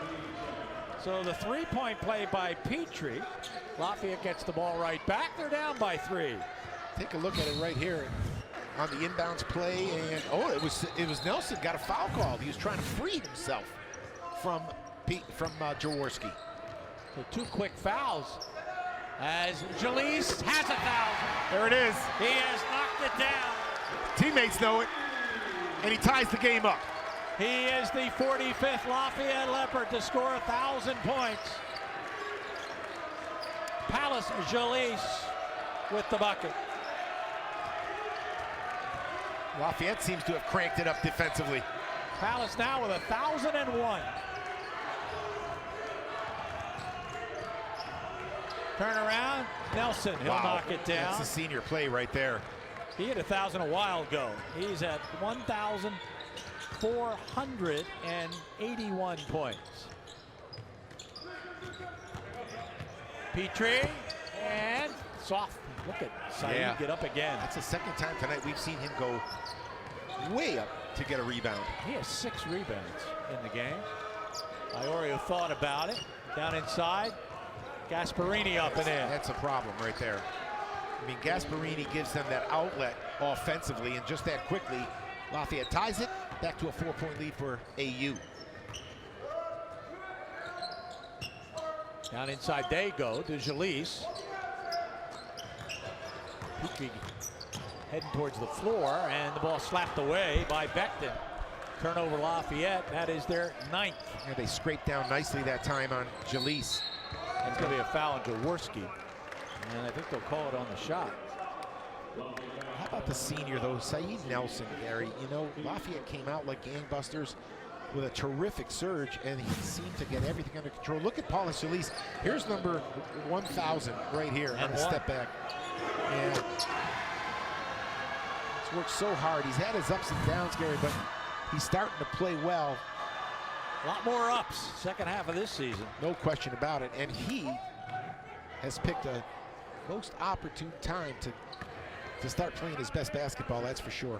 So the three-point play by Petrie. Lafayette gets the ball right back. They're down by 3. Take a look at it right here on the inbounds play, and oh, it was Nelson got a foul call. He was trying to free himself from Jaworski. So 2 quick fouls as Jalise has 1,000. There it is. He has knocked it down. Teammates know it, and he ties the game up. He is the 45th Lafayette Leopard to score 1,000 points. Paulus Jalise with the bucket. Lafayette seems to have cranked it up defensively. Paulus now with 1,001. Turn around, Nelson, he'll knock it down. That's the senior play right there. He had 1,000 a while ago. He's at 1,481 points. Petrie, and soft. Look at Saeed get up again. That's the second time tonight we've seen him go way up to get a rebound. He has 6 rebounds in the game. Iorio thought about it. Down inside. Gasparini up and in. That's a problem right there. I mean, Gasparini gives them that outlet offensively, and just that quickly, Lafayette ties it. Back to a 4-point lead for AU. Down inside they go to Jalise. Petrie heading towards the floor, and the ball slapped away by Becton. Turnover Lafayette, that is their 9th. Yeah, they scraped down nicely that time on Jalise. It's going to be a foul on Jaworski, and I think they'll call it on the shot. How about the senior, though, Saeed Nelson, Gary? You know, Lafayette came out like gangbusters with a terrific surge, and he seemed to get everything under control. Look at Paulus Jalise. Here's number 1,000 right here on the step back. And he's worked so hard. He's had his ups and downs, Gary, but he's starting to play well. A lot more ups second half of this season. No question about it. And he has picked a most opportune time to start playing his best basketball, that's for sure.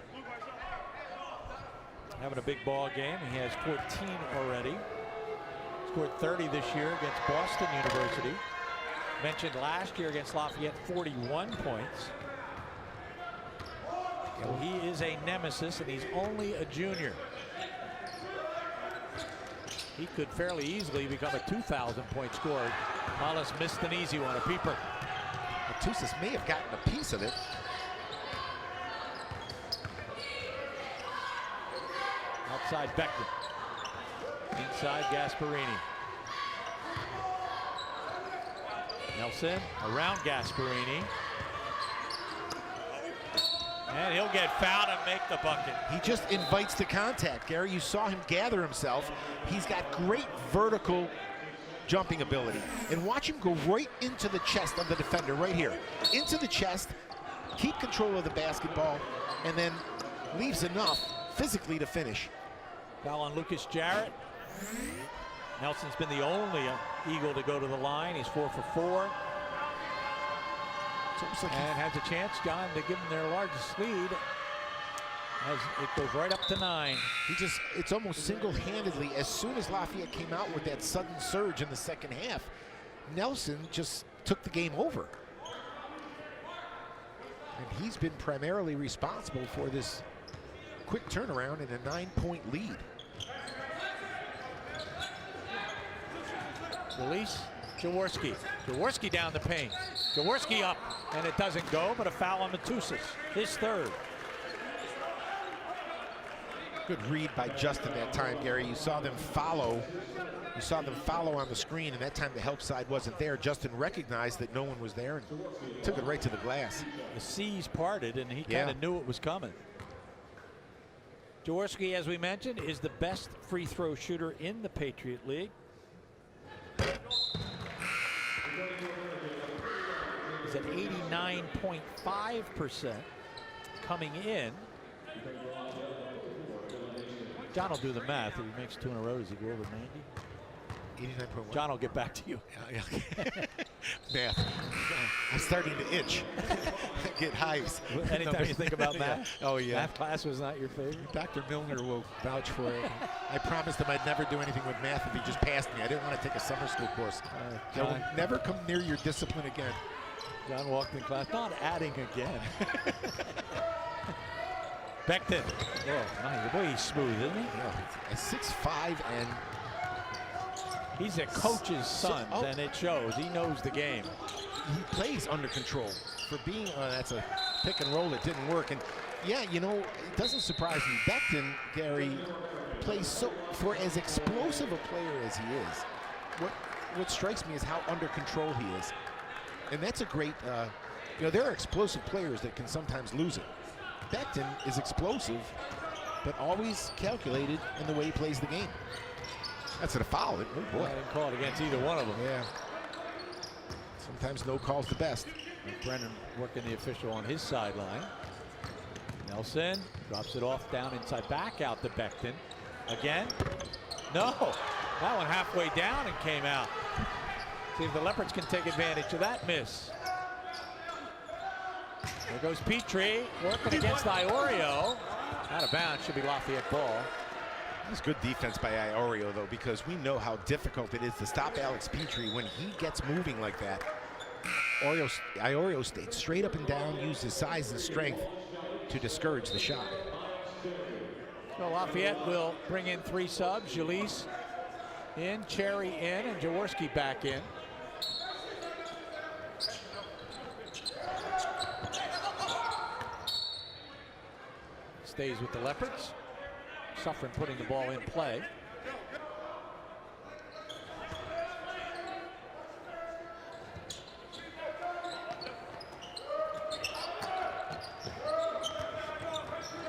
Having a big ball game. He has 14 already. Scored 30 this year against Boston University. Mentioned last year against Lafayette, 41 points. So he is a nemesis, and he's only a junior. He could fairly easily become a 2,000-point scorer. Paulus missed an easy one, a peeper. Matusas may have gotten a piece of it. Outside Becton. Inside Gasparini. Nelson around Gasparini. And he'll get fouled and make the bucket. He just invites the contact, Gary. You saw him gather himself. He's got great vertical jumping ability. And watch him go right into the chest of the defender, right here. Into the chest, keep control of the basketball, and then leaves enough physically to finish. Foul on Lucas Jarrett. Nelson's been the only Eagle to go to the line. He's 4 for 4. Like and has a chance, John, to give them their largest lead as it goes right up to 9. It's almost single-handedly, as soon as Lafayette came out with that sudden surge in the second half, Nelson just took the game over. And he's been primarily responsible for this quick turnaround and a 9-point lead. Release, Jaworski. Jaworski down the paint. Jaworski up, and it doesn't go, but a foul on Matusas, his third. Good read by Justin that time, Gary. You saw them follow. You saw them follow on the screen, and that time the help side wasn't there. Justin recognized that no one was there and took it right to the glass. The seas parted, and he kind of knew it was coming. Jaworski, as we mentioned, is the best free throw shooter in the Patriot League. He's at 89.5% coming in. John will do the math. If he makes 2 in a row, does he go over 90? 89.1. John will get back to you. Math. I'm starting to itch. Get hives. Anytime you think about math. Oh, yeah. Math class was not your favorite? Dr. Milner will vouch for it. I promised him I'd never do anything with math if he just passed me. I didn't want to take a summer school course. I will never come near your discipline again. John walked in class, not adding again. Becton. Oh, my boy, he's smooth, isn't he? Yeah, a 6'5" and he's a coach's son, and it shows. He knows the game. He plays under control. For being, that's a pick and roll that didn't work. And yeah, you know, it doesn't surprise me. Becton, Gary, plays so, for as explosive a player as he is, what strikes me is how under control he is. And that's a great, you know, there are explosive players that can sometimes lose it. Becton is explosive, but always calculated in the way he plays the game. That's a foul. Oh boy. I didn't call it against either one of them. Yeah. Sometimes no call's the best. And Brennan working the official on his sideline. Nelson drops it off down inside, back out to Becton. Again. No. That one halfway down and came out. See if the Leopards can take advantage of that miss. There goes Petrie working against Iorio. Out of bounds, should be Lafayette ball. It's good defense by Iorio, though, because we know how difficult it is to stop Alex Petrie when he gets moving like that. Iorio stayed straight up and down, used his size and strength to discourage the shot. So Lafayette will bring in 3 subs. Jalise in, Cherry in, and Jaworski back in. Stays with the Leopards. Suffren putting the ball in play.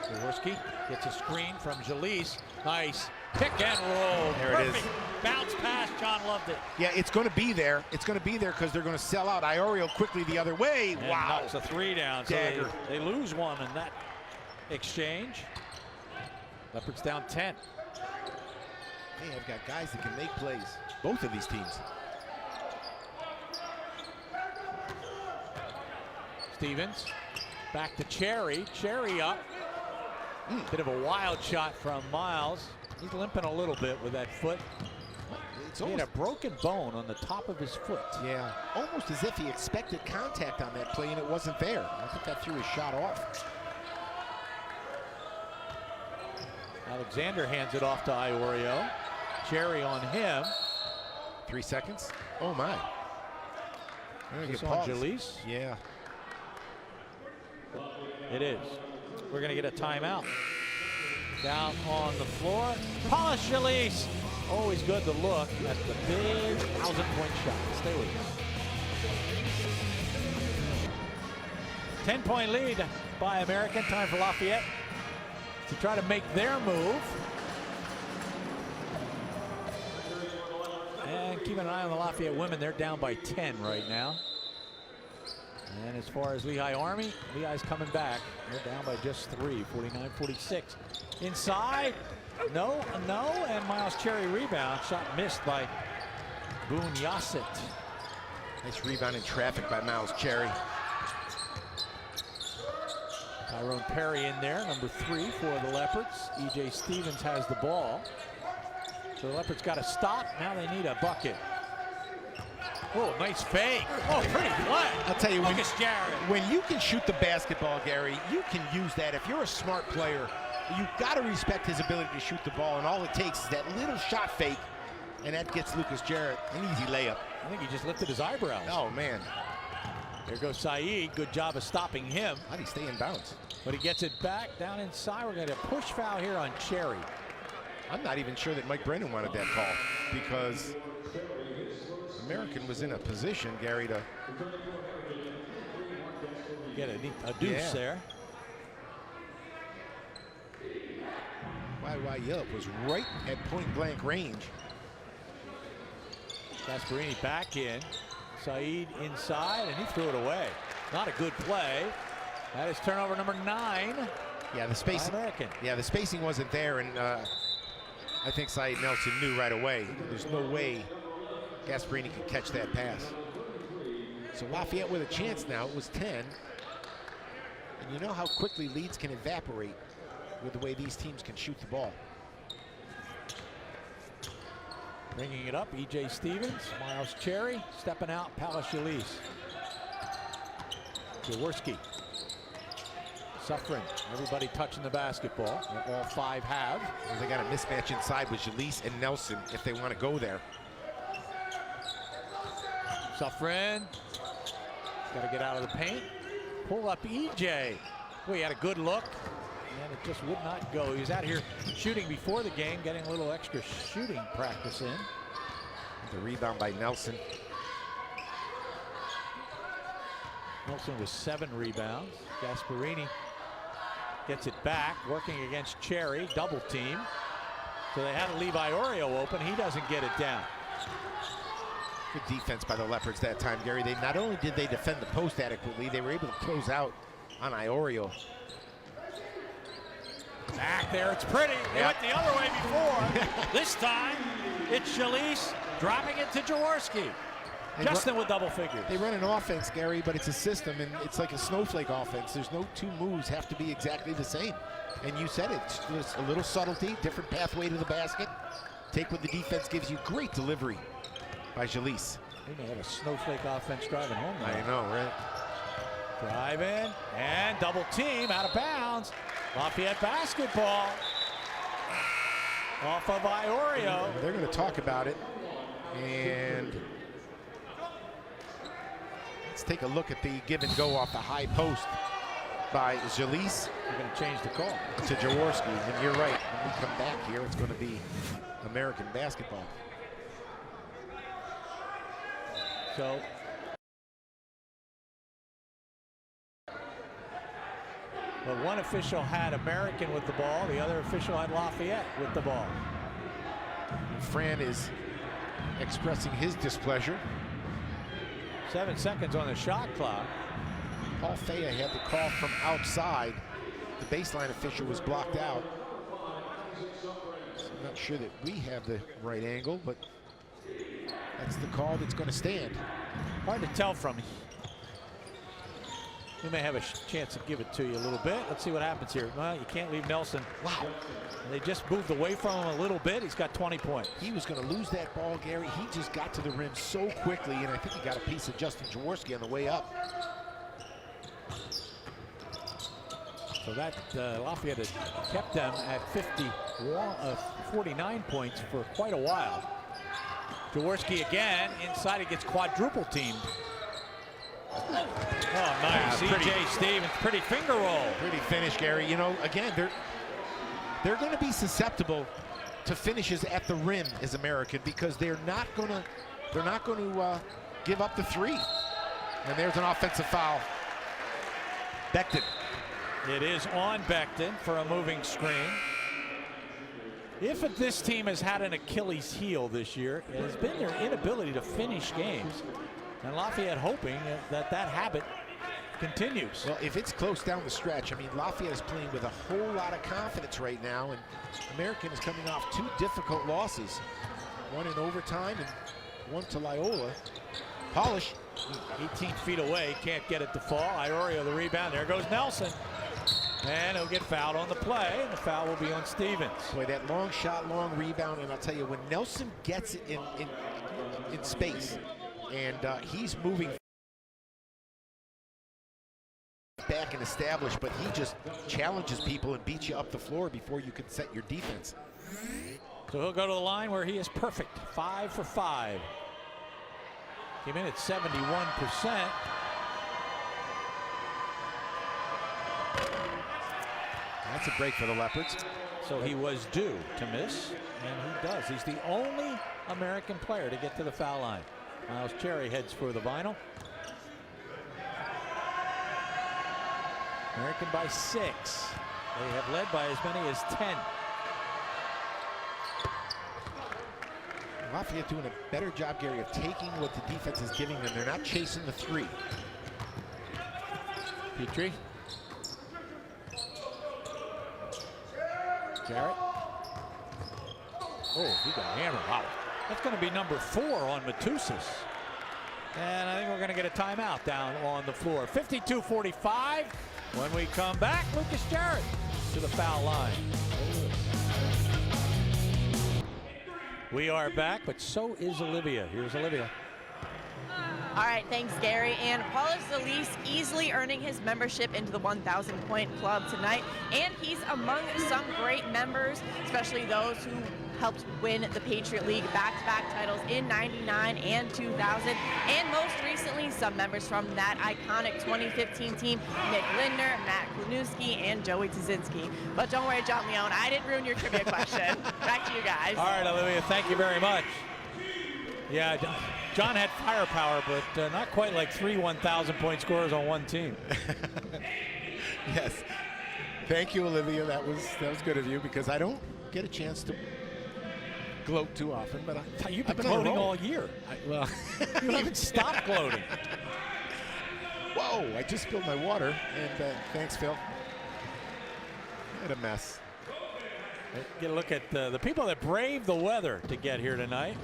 Jaworski gets a screen from Jalise. Nice pick and roll. There Perfect. it is. Bounce pass. John loved it. Yeah, it's going to be there. It's going to be there because they're going to sell out. Iorio quickly the other way. And wow. knocks a 3 down. So they lose one in that exchange. Leopards down 10. Hey, I've got guys that can make plays. Both of these teams. Stevens back to Cherry. Cherry up. Bit of a wild shot from Miles. He's limping a little bit with that foot. He had a broken bone on the top of his foot. Yeah, almost as if he expected contact on that play and it wasn't there. I think that threw his shot off. Alexander hands it off to Iorio. Cherry on him. 3 seconds. Oh my. Is this on Jalise? Yeah. It is. We're going to get a timeout. Down on the floor. Polish Jalise. Always good to look at the big 1,000-point shot. Stay with us. 10-point lead by American. Time for Lafayette to try to make their move. And keeping an eye on the Lafayette women. They're down by 10 right now. And as far as Lehigh Army, Lehigh's coming back. They're down by just 3, 49-46. Inside, no, and Miles Cherry rebound. Shot missed by Boone Yassett. Nice rebound in traffic by Miles Cherry. Tyrone Perry in there, number 3 for the Leopards. E.J. Stevens has the ball. So the Leopards got to stop. Now they need a bucket. Oh, nice fake. Oh, pretty play. I'll tell you, Lucas Jarrett. when you can shoot the basketball, Gary, you can use that. If you're a smart player, you've got to respect his ability to shoot the ball, and all it takes is that little shot fake, And that gets Lucas Jarrett an easy layup. I think he just lifted his eyebrows. Oh, man. There goes Saeed. Good job of stopping him. How'd he stay in bounds? But he gets it back down inside. We're going to push foul here on Cherry. I'm not even sure that Mike Brennan wanted that call, because American was in a position, Gary, to get a deuce there. YY was right at point-blank range. Gasparini back in. Saeed inside, and he threw it away. Not a good play. That is turnover number 9. Yeah, the spacing. American. Yeah, the spacing wasn't there, and I think Saeed Nelson knew right away. There's no way Gasparini could catch that pass. So Lafayette with a chance now. It was 10. And you know how quickly leads can evaporate with the way these teams can shoot the ball. Bringing it up, E.J. Stevens, Miles Cherry, stepping out, Palashalis. Jaworski. Suffering, everybody touching the basketball. All 5 have. Well, they got a mismatch inside with Jalise and Nelson if they want to go there. Suffering. Got to get out of the paint. Pull up E.J. Well, he had a good look, and it just would not go. He was out here shooting before the game, getting a little extra shooting practice in. The rebound by Nelson. Nelson with 7 rebounds. Gasparini gets it back, working against Cherry, double team. So they had a Levi Oreo open. He doesn't get it down. Good defense by the Leopards that time, Gary. They not only did they defend the post adequately, they were able to close out on Iorio. Back there, it's pretty. They went the other way before. This time, it's Jalise dropping it to Jaworski. Justin with double figures. They run an offense, Gary, but it's a system, and it's like a snowflake offense. There's no 2 moves have to be exactly the same. And you said it, just a little subtlety, different pathway to the basket. Take what the defense gives you. Great delivery by Jalise. They may have a snowflake offense driving home now. I know, right? Driving, and double team, out of bounds. Lafayette basketball. Off of Iorio. They're going to talk about it. And let's take a look at the give and go off the high post by Jalise. They're going to change the call to Jaworski. And you're right, when we come back here, it's going to be American basketball. So but one official had American with the ball, the other official had Lafayette with the ball. And Fran is expressing his displeasure. 7 seconds on the shot clock. Paul Faya had the call from outside. The baseline official was blocked out. So I'm not sure that we have the right angle, but that's the call that's going to stand. Hard to tell from. We may have a chance to give it to you a little bit. Let's see what happens here. Well, you can't leave Nelson. Wow. They just moved away from him a little bit. He's got 20 points. He was going to lose that ball, Gary. He just got to the rim so quickly, and I think he got a piece of Justin Jaworski on the way up. So that Lafayette had kept them at 49 points for quite a while. Jaworski again inside. He gets quadruple teamed. Oh, nice. E.J. Stevens, pretty finger roll. Pretty finish, Gary. You know, again, they're going to be susceptible to finishes at the rim as American, because they're not going to give up the 3. and there's an offensive foul. Becton. It is on Becton for a moving screen. If this team has had an Achilles heel this year, it has been their inability to finish games. And Lafayette hoping that habit continues. Well, if it's close down the stretch, I mean, Lafayette is playing with a whole lot of confidence right now, and American is coming off 2 difficult losses. One in overtime and one to Loyola. Polish. 18 feet away, can't get it to fall. Iorio the rebound, there goes Nelson. And he'll get fouled on the play, and the foul will be on Stevens. Boy, that long shot, long rebound, and I'll tell you, when Nelson gets it in space, and he's moving back and established, but he just challenges people and beats you up the floor before you can set your defense. So he'll go to the line where he is perfect. 5 for 5. Came in at 71%. That's a break for the Leopards. So he was due to miss, and he does. He's the only American player to get to the foul line. Miles Cherry heads for the vinyl. American by 6. They have led by as many as 10. Lafayette doing a better job, Gary, of taking what the defense is giving them. They're not chasing the 3. Petrie. Jarrett. Oh, he got hammered. Wow. That's going to be number 4 on Matusas. And I think we're going to get a timeout down on the floor. 52-45. When we come back, Lucas Jarrett to the foul line. We are back, but so is Olivia. Here's Olivia. All right, thanks, Gary. And Paulus Zelise easily earning his membership into the 1,000-point club tonight. And he's among some great members, especially those who helped win the Patriot League back-to-back titles in '99 and 2000. And most recently, some members from that iconic 2015 team, Nick Lindner, Matt Klunuski, and Joey Tazinski. But don't worry, John Leone, I didn't ruin your trivia question. Back to you guys. All right, Olivia, thank you very much. Yeah, John had firepower, but not quite like 3 1,000-point scorers on one team. Yes. Thank you, Olivia. That was good of you, because I don't get a chance to gloat too often, but You've been gloating all year. Well, you haven't stopped gloating. Whoa, I just spilled my water, and thanks, Phil. What a mess. Get a look at the people that braved the weather to get here tonight.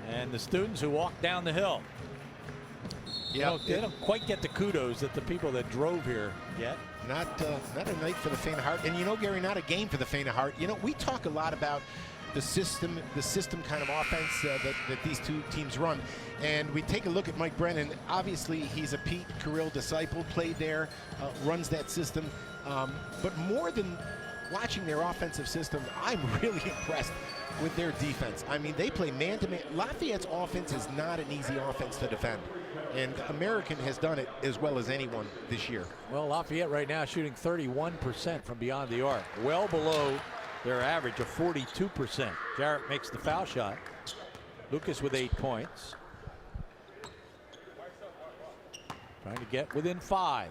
And the students who walked down the hill. Yeah, they don't quite get the kudos that the people that drove here get. Not a night for the faint of heart. And you know, Gary, not a game for the faint of heart. You know, we talk a lot about the system kind of offense that these two teams run. And we take a look at Mike Brennan. Obviously, he's a Pete Carrill disciple, played there, runs that system. But more than watching their offensive system, I'm really impressed with their defense. I mean, they play man-to-man. Lafayette's offense is not an easy offense to defend. And American has done it as well as anyone this year. Well, Lafayette right now shooting 31% from beyond the arc, well below their average of 42%. Jarrett makes the foul shot. Lucas with 8 points. Trying to get within 5.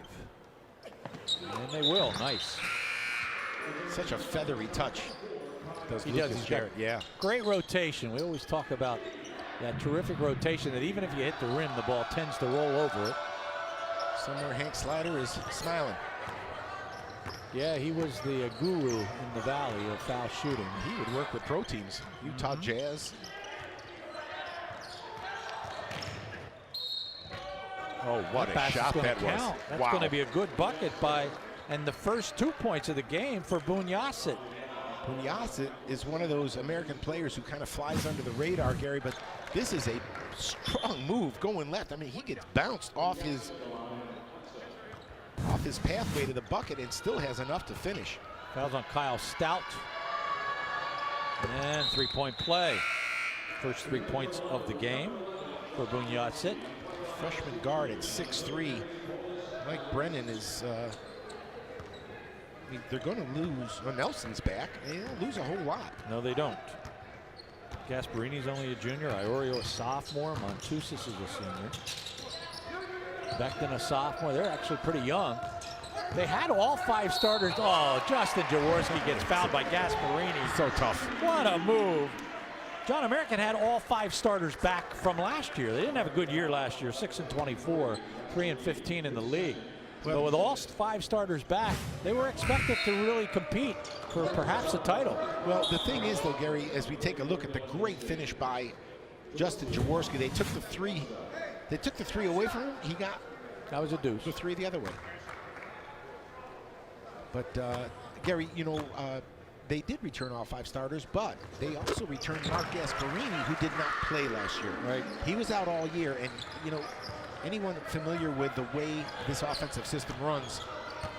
And they will. Nice. Such a feathery touch. He does. He's Jarrett. Yeah. Great rotation. We always talk about that terrific rotation that even if you hit the rim, the ball tends to roll over it. Somewhere Hank Slider is smiling. Yeah, he was the guru in the Valley of foul shooting. He would work with pro teams. Utah Jazz. Oh, what a shot that was. That's going to be a good bucket and the first 2 points of the game for Bunyasit. Bunyasit is one of those American players who kind of flies under the radar, Gary, but this is a strong move going left. I mean, he gets bounced off his pathway to the bucket and still has enough to finish. Fouls on Kyle Stout. And 3-point play. First 3 points of the game for Bunyasit. Freshman guard at 6'3". Mike Brennan is I mean, they're going to lose. Well, Nelson's back. They don't lose a whole lot. No, they don't. Gasparini's only a junior. Iorio a sophomore. Montusis is a senior. Becton a sophomore. They're actually pretty young. They had all 5 starters. Oh, Justin Jaworski gets fouled by Gasparini. So tough. What a move. John, American had all 5 starters back from last year. They didn't have a good year last year. 6-24, 3-15 in the league. Well, but with all 5 starters back, they were expected to really compete for perhaps a title. Well, the thing is, though, Gary, as we take a look at the great finish by Justin Jaworski, they took the 3. They took the 3 away from him. He got that was a deuce. The 3 the other way. But Gary, you know, they did return all 5 starters, but they also returned Mark Gasparini, who did not play last year. Right. He was out all year, and you know, anyone familiar with the way this offensive system runs,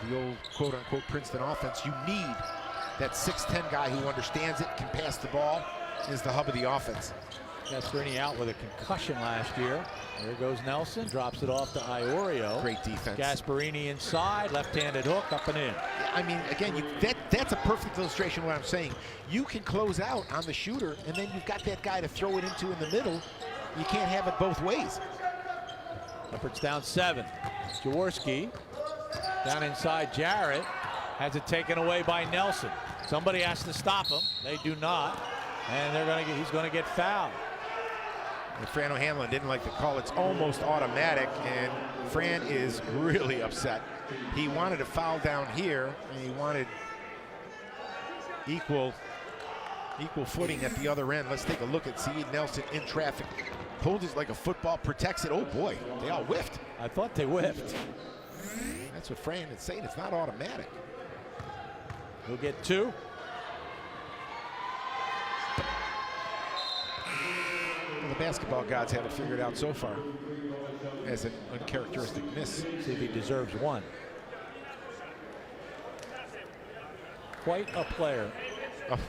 the old quote-unquote Princeton offense, you need that 6'10" guy who understands it, can pass the ball, is the hub of the offense. Gasparini out with a concussion last year. There goes Nelson, drops it off to Iorio. Great defense. Gasparini inside, left-handed hook, up and in. Yeah, I mean, again, that's a perfect illustration of what I'm saying. You can close out on the shooter, and then you've got that guy to throw it into in the middle. You can't have it both ways. Leopards down 7. Jaworski down inside. Jarrett has it taken away by Nelson. Somebody has to stop him. They do not, and he's going to get fouled. And Fran O'Hanlon didn't like the call. It's almost automatic, and Fran is really upset. He wanted a foul down here, and he wanted equal footing at the other end. Let's take a look at Saeed Nelson in traffic. Holds it like a football, protects it. Oh boy, they all whiffed. I thought they whiffed. That's what Fran is saying. It's not automatic. He'll get 2. Well, the basketball gods have it figured out so far as an uncharacteristic miss. See if he deserves 1. Quite a player.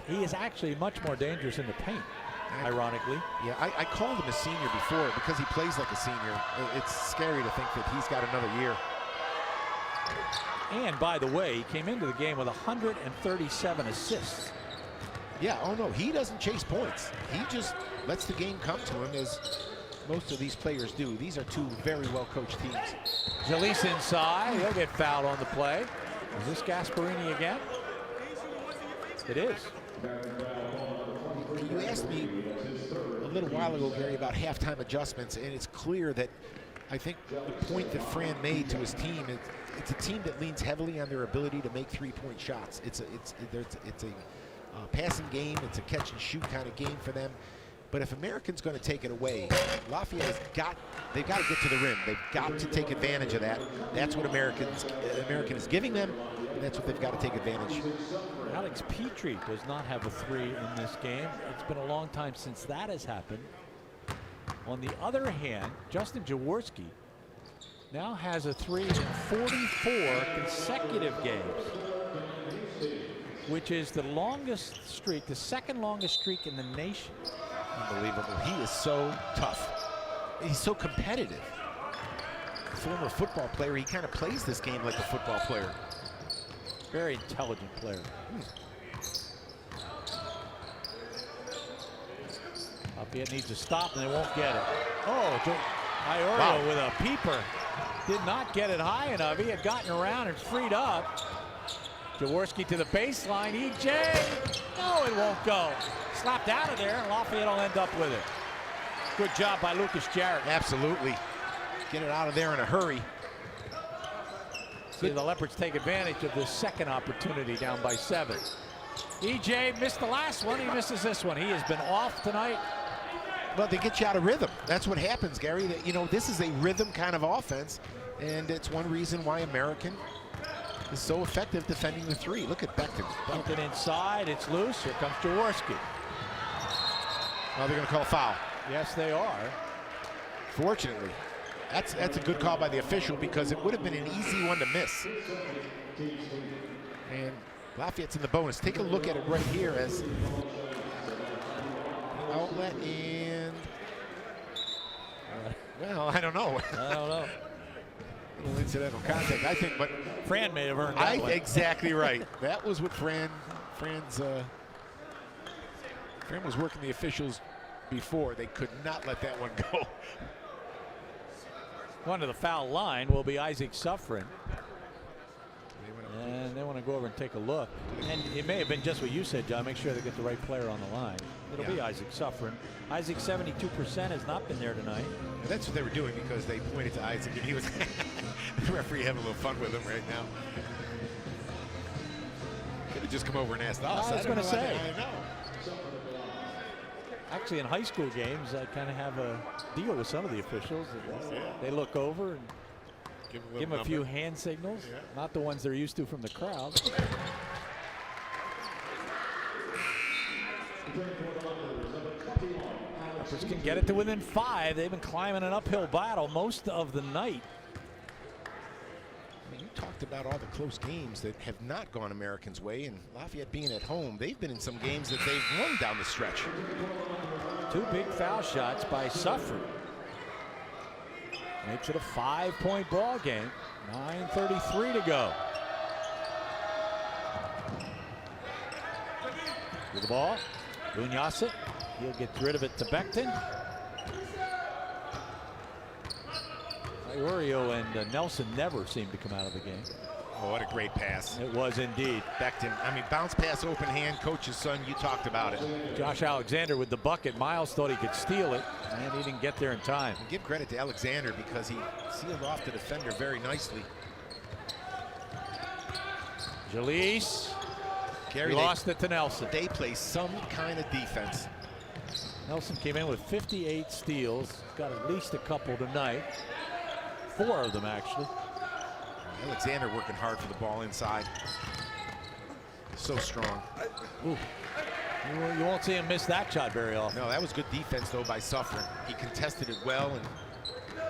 He is actually much more dangerous in the paint, ironically. Yeah, I called him a senior before because he plays like a senior. It's scary to think that he's got another year. And by the way, he came into the game with 137 assists. Yeah, oh no, he doesn't chase points. He just lets the game come to him, as most of these players do. These are 2 very well-coached teams. Jalise inside, he'll get fouled on the play. Is this Gasparini again? It is. You asked me a little while ago, Gary, about halftime adjustments, and it's clear that I think the point that Fran made to his team is it's a team that leans heavily on their ability to make 3-point shots. It's a passing game. It's a catch and shoot kind of game for them. But if American's going to take it away, Lafayette they've got to get to the rim. They've got to take advantage of that. That's what American is giving them, and that's what they've got to take advantage. Alex Petrie does not have a 3 in this game. It's been a long time since that has happened. On the other hand, Justin Jaworski now has a 3 in 44 consecutive games, which is the longest streak, the second longest streak in the nation. Unbelievable. He is so tough. He's so competitive. Former football player, he kind of plays this game like a football player. Very intelligent player. Lafayette needs to stop, and they won't get it. Oh, Iorio with a peeper. Did not get it high enough. He had gotten around and freed up. Jaworski to the baseline. EJ. No, it won't go. Slapped out of there, and Lafayette will end up with it. Good job by Lucas Jarrett. Absolutely. Get it out of there in a hurry. See, the Leopards take advantage of this second opportunity down by 7. EJ missed the last one. He misses this one. He has been off tonight. Well, they get you out of rhythm. That's what happens, Gary. You know, this is a rhythm kind of offense, and it's one reason why American is so effective defending the 3. Look at Becton. Becton inside. It's loose. Here comes Jaworski. Oh, they're going to call a foul. Yes, they are. Fortunately. That's a good call by the official, because it would have been an easy one to miss. And Lafayette's in the bonus. Take a look at it right here as outlet and, well, I don't know. I don't know. A little incidental contact, I think, but Fran may have earned that one. Exactly right. That was what Fran was working the officials before. They could not let that one go. Going to the foul line will be Isaac Suffren. And they want to go over and take a look. And it may have been just what you said, John. Make sure they get the right player on the line. It'll be Isaac Suffren. Isaac, 72% has not been there tonight. And that's what they were doing, because they pointed to Isaac, and he was the referee having a little fun with him right now. Could have just come over and asked us. I was going to say. I know. Actually, in high school games, I kind of have a deal with some of the officials. They look over and give them a few hand signals, not the ones they're used to from the crowd. Leopards can get it to within 5. They've been climbing an uphill battle most of the night. I mean, you talked about all the close games that have not gone Americans' way, and Lafayette being at home, they've been in some games that they've won down the stretch. 2 big foul shots by Suffren. Makes it a 5-point ball game. 9:33 to go. With the ball, Bunyasset. He'll get rid of it to Becton. Iorio and Nelson never seem to come out of the game. Oh, what a great pass. It was indeed. Becton, I mean, bounce pass, open hand, coach's son, you talked about it. Josh Alexander with the bucket. Miles thought he could steal it, and he didn't get there in time. And give credit to Alexander because he sealed off the defender very nicely. Jalise. Gary, Lost it to Nelson. They play some kind of defense. Nelson came in with 58 steals. Got at least a couple tonight. 4 of them, actually. Alexander working hard for the ball inside. So strong. Ooh. You won't see him miss that shot very often. No, that was good defense, though, by Suffren. He contested it well, and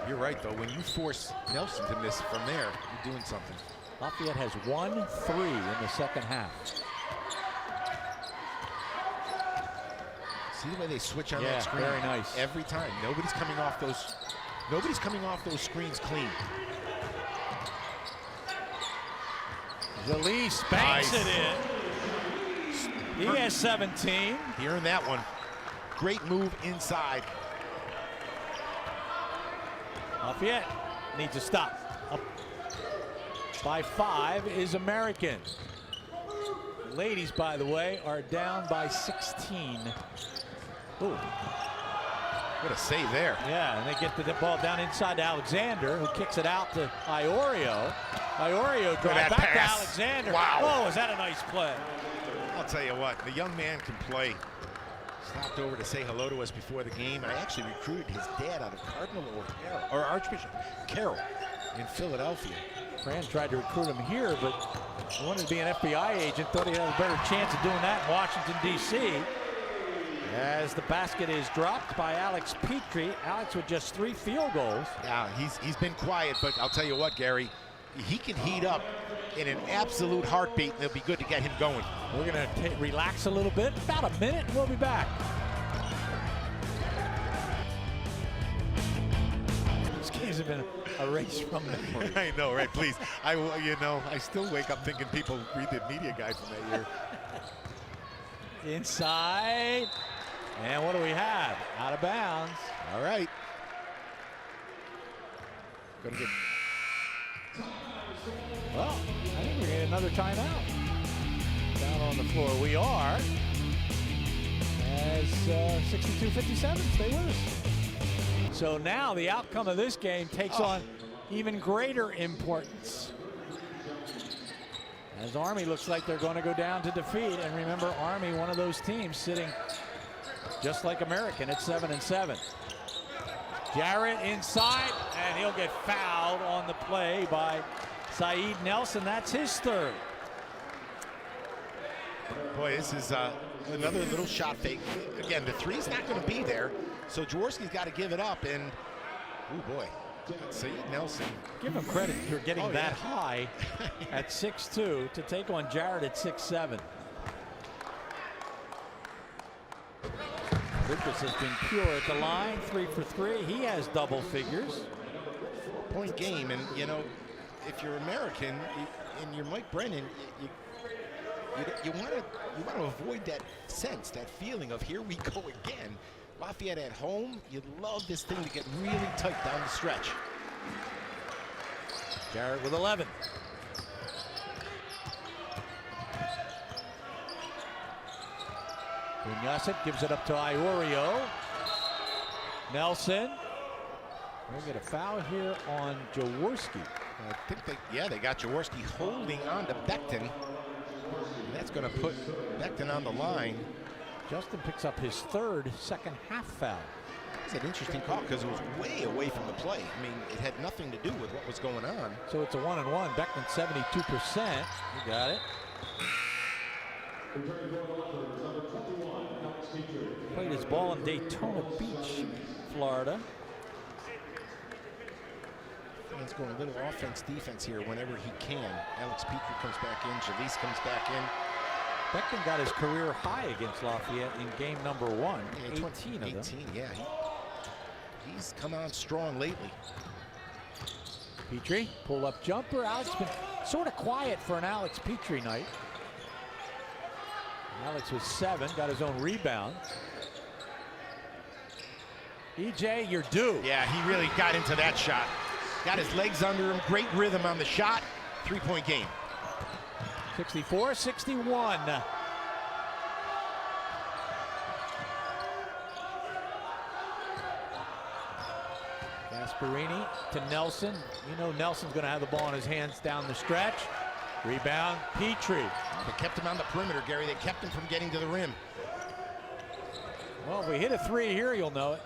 you're right, though. When you force Nelson to miss from there, you're doing something. Lafayette has 1-3 in the second half. See the way they switch on that screen? Very nice. Every time. Nobody's coming off those screens clean. Jalise banks it in. He has 17. He earned that one. Great move inside. Lafayette needs to stop. Up by 5 is American. The ladies, by the way, are down by 16. Ooh. What a save there. Yeah, and they get the ball down inside to Alexander, who kicks it out to Iorio. Iorio drives back to Alexander. Wow. Oh, is that a nice play? I'll tell you what, the young man can play. Stopped over to say hello to us before the game. I actually recruited his dad out of Cardinal or Archbishop Carroll in Philadelphia. Fran tried to recruit him here, but he wanted to be an FBI agent. Thought he had a better chance of doing that in Washington, D.C. As the basket is dropped by Alex Petrie. Alex with just 3 field goals. Yeah, he's been quiet, but I'll tell you what, Gary, he can heat up in an absolute heartbeat, and it'll be good to get him going. We're going to relax a little bit. About a minute, and we'll be back. These games have been a race from memory. I know, right? Please. I still wake up thinking people read the media guide from that year. Inside. And what do we have? Out of bounds. All right. Gonna get. Well, I think we're getting another timeout. Down on the floor we are. As 62-57, stay with us. So now the outcome of this game takes on even greater importance. As Army looks like they're going to go down to defeat. And remember, Army, one of those teams sitting just like American at 7-7. Jarrett inside, and he'll get fouled on the play by Saeed Nelson. That's his 3rd. Boy, this is another little shot fake. Again, the three's not going to be there, so Jaworski's got to give it up. And oh boy, Saeed Nelson. Give him credit for getting that high at 6'2" to take on Jarrett at 6'7". Lucas has been pure at the line, 3 for 3. He has double figures. 4-point game, and you know, if you're American and you're Mike Brennan, you want to avoid that sense, that feeling of here we go again. Lafayette at home, you'd love this thing to get really tight down the stretch. Jarrett with 11. Bunyasset gives it up to Iorio. Nelson. We'll get a foul here on Jaworski. I think they got Jaworski holding on to Becton. And that's going to put Becton on the line. Justin picks up his 3rd second half foul. It's an interesting call because it was way away from the play. I mean, it had nothing to do with what was going on. So it's a 1-and-1. Becton 72%. You got it. Played his ball in Daytona Beach, Florida. He's going a little offense defense here whenever he can. Alex Petrie comes back in. Jalise comes back in. Becton got his career high against Lafayette in game number 1. Yeah, 18 of them. 18, yeah. He's come on strong lately. Petrie, pull-up jumper. Alex been sort of quiet for an Alex Petrie night. Alex was 7, got his own rebound. EJ, you're due. Yeah, he really got into that shot. Got his legs under him. Great rhythm on the shot. 3-point game. 64-61. Gasparini to Nelson. You know Nelson's going to have the ball in his hands down the stretch. Rebound, Petrie. They kept him on the perimeter, Gary. They kept him from getting to the rim. Well, if we hit a 3 here, you'll know it.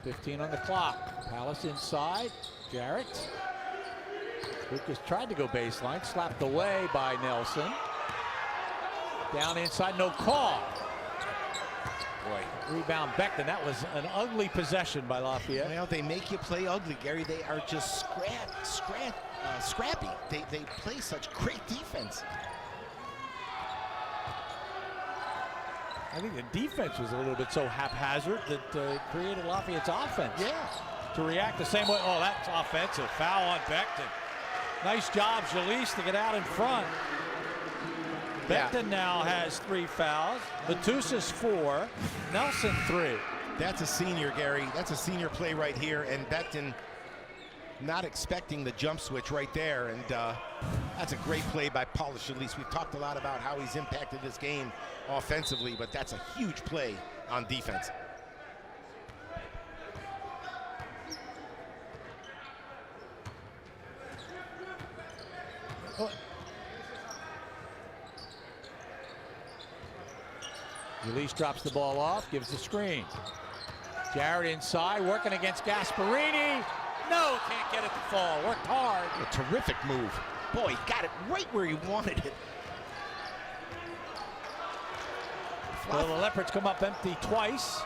.15 on the clock. Palace inside. Jarrett. Lucas tried to go baseline, slapped away by Nelson. Down inside, no call. Boy, rebound Becton. That was an ugly possession by Lafayette. Well, they make you play ugly, Gary. They are just scrappy. They play such great defense. I think the defense was a little bit so haphazard that created Lafayette's offense. Yeah. To react the same way. Oh, that's offensive. Foul on Becton. Nice job, Jalise, to get out in front. Becton now has 3 fouls. Matusas 4. Nelson 3. That's a senior, Gary. That's a senior play right here. And Becton not expecting the jump switch right there. And that's a great play by Polish Jalise. We've talked a lot about how he's impacted this game offensively, but that's a huge play on defense. Jalise drops the ball off, gives the screen. Jarrett inside, working against Gasparini. No, can't get it to fall. Worked hard. A terrific move. Boy, he got it right where he wanted it. Well, the Leopards come up empty twice.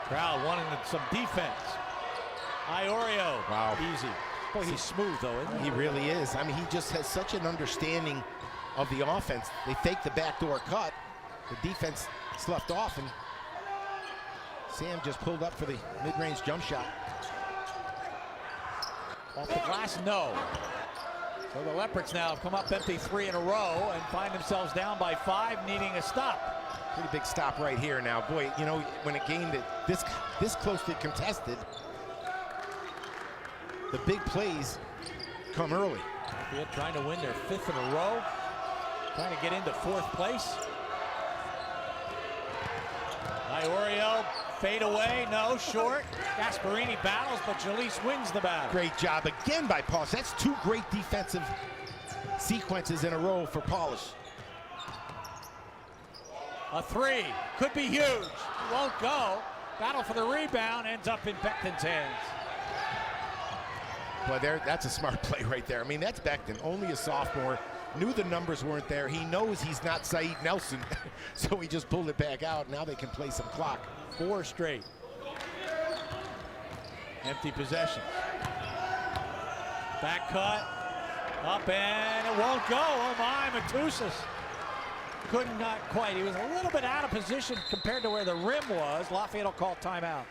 Crowd wanting some defense. Iorio. Wow. Easy. Boy, he's smooth, though, isn't he? He really is. I mean, he just has such an understanding of the offense. They fake the backdoor cut. The defense sloughed off, and Sam just pulled up for the mid-range jump shot. Off the glass, no. So the Leopards now have come up empty 3 in a row and find themselves down by 5, needing a stop. Pretty big stop right here now. Boy, you know, when a game that this closely contested, the big plays come early. Lafayette trying to win their 5th in a row, trying to get into 4th place. Iorio, fade away, no, short. Gasparini battles, but Jalise wins the battle. Great job again by Polish. That's 2 great defensive sequences in a row for Polish. A 3, could be huge, won't go. Battle for the rebound, ends up in Becton's hands. Well, that's a smart play right there. I mean, that's Becton, only a sophomore. Knew the numbers weren't there. He knows he's not Saeed Nelson, so he just pulled it back out. Now they can play some clock. 4 straight. Empty possessions. Back cut, up and it won't go. Oh my, Matusas. Couldn't, not quite. He was a little bit out of position compared to where the rim was. Lafayette will call timeout.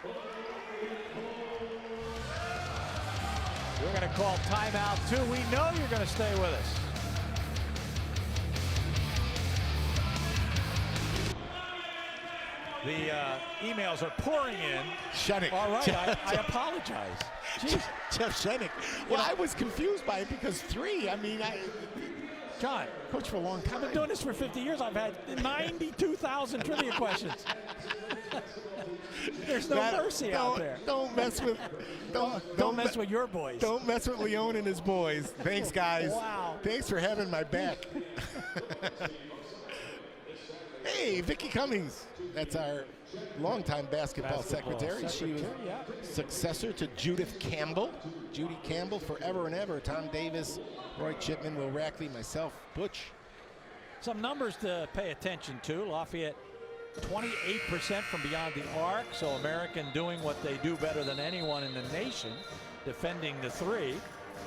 We're going to call timeout too. We know you're going to stay with us. The emails are pouring in. Shenick. All right, I apologize. Jeez. Jeff Shenick. Well, I was confused by it because 3, I mean, John, coached for a long time. I've been doing this for 50 years. I've had 92,000 trivia questions. There's no mercy out there. Don't mess with Don't mess with your boys. Don't mess with Leon and his boys. Thanks, guys. Wow. Thanks for having my back. Hey, Vicky Cummings. That's our longtime basketball secretary. She was successor to Judith Campbell. Judy Campbell forever and ever. Tom Davis, Roy Chipman, Will Rackley, myself, Butch. Some numbers to pay attention to. Lafayette 28% from beyond the arc, so American doing what they do better than anyone in the nation, defending the three.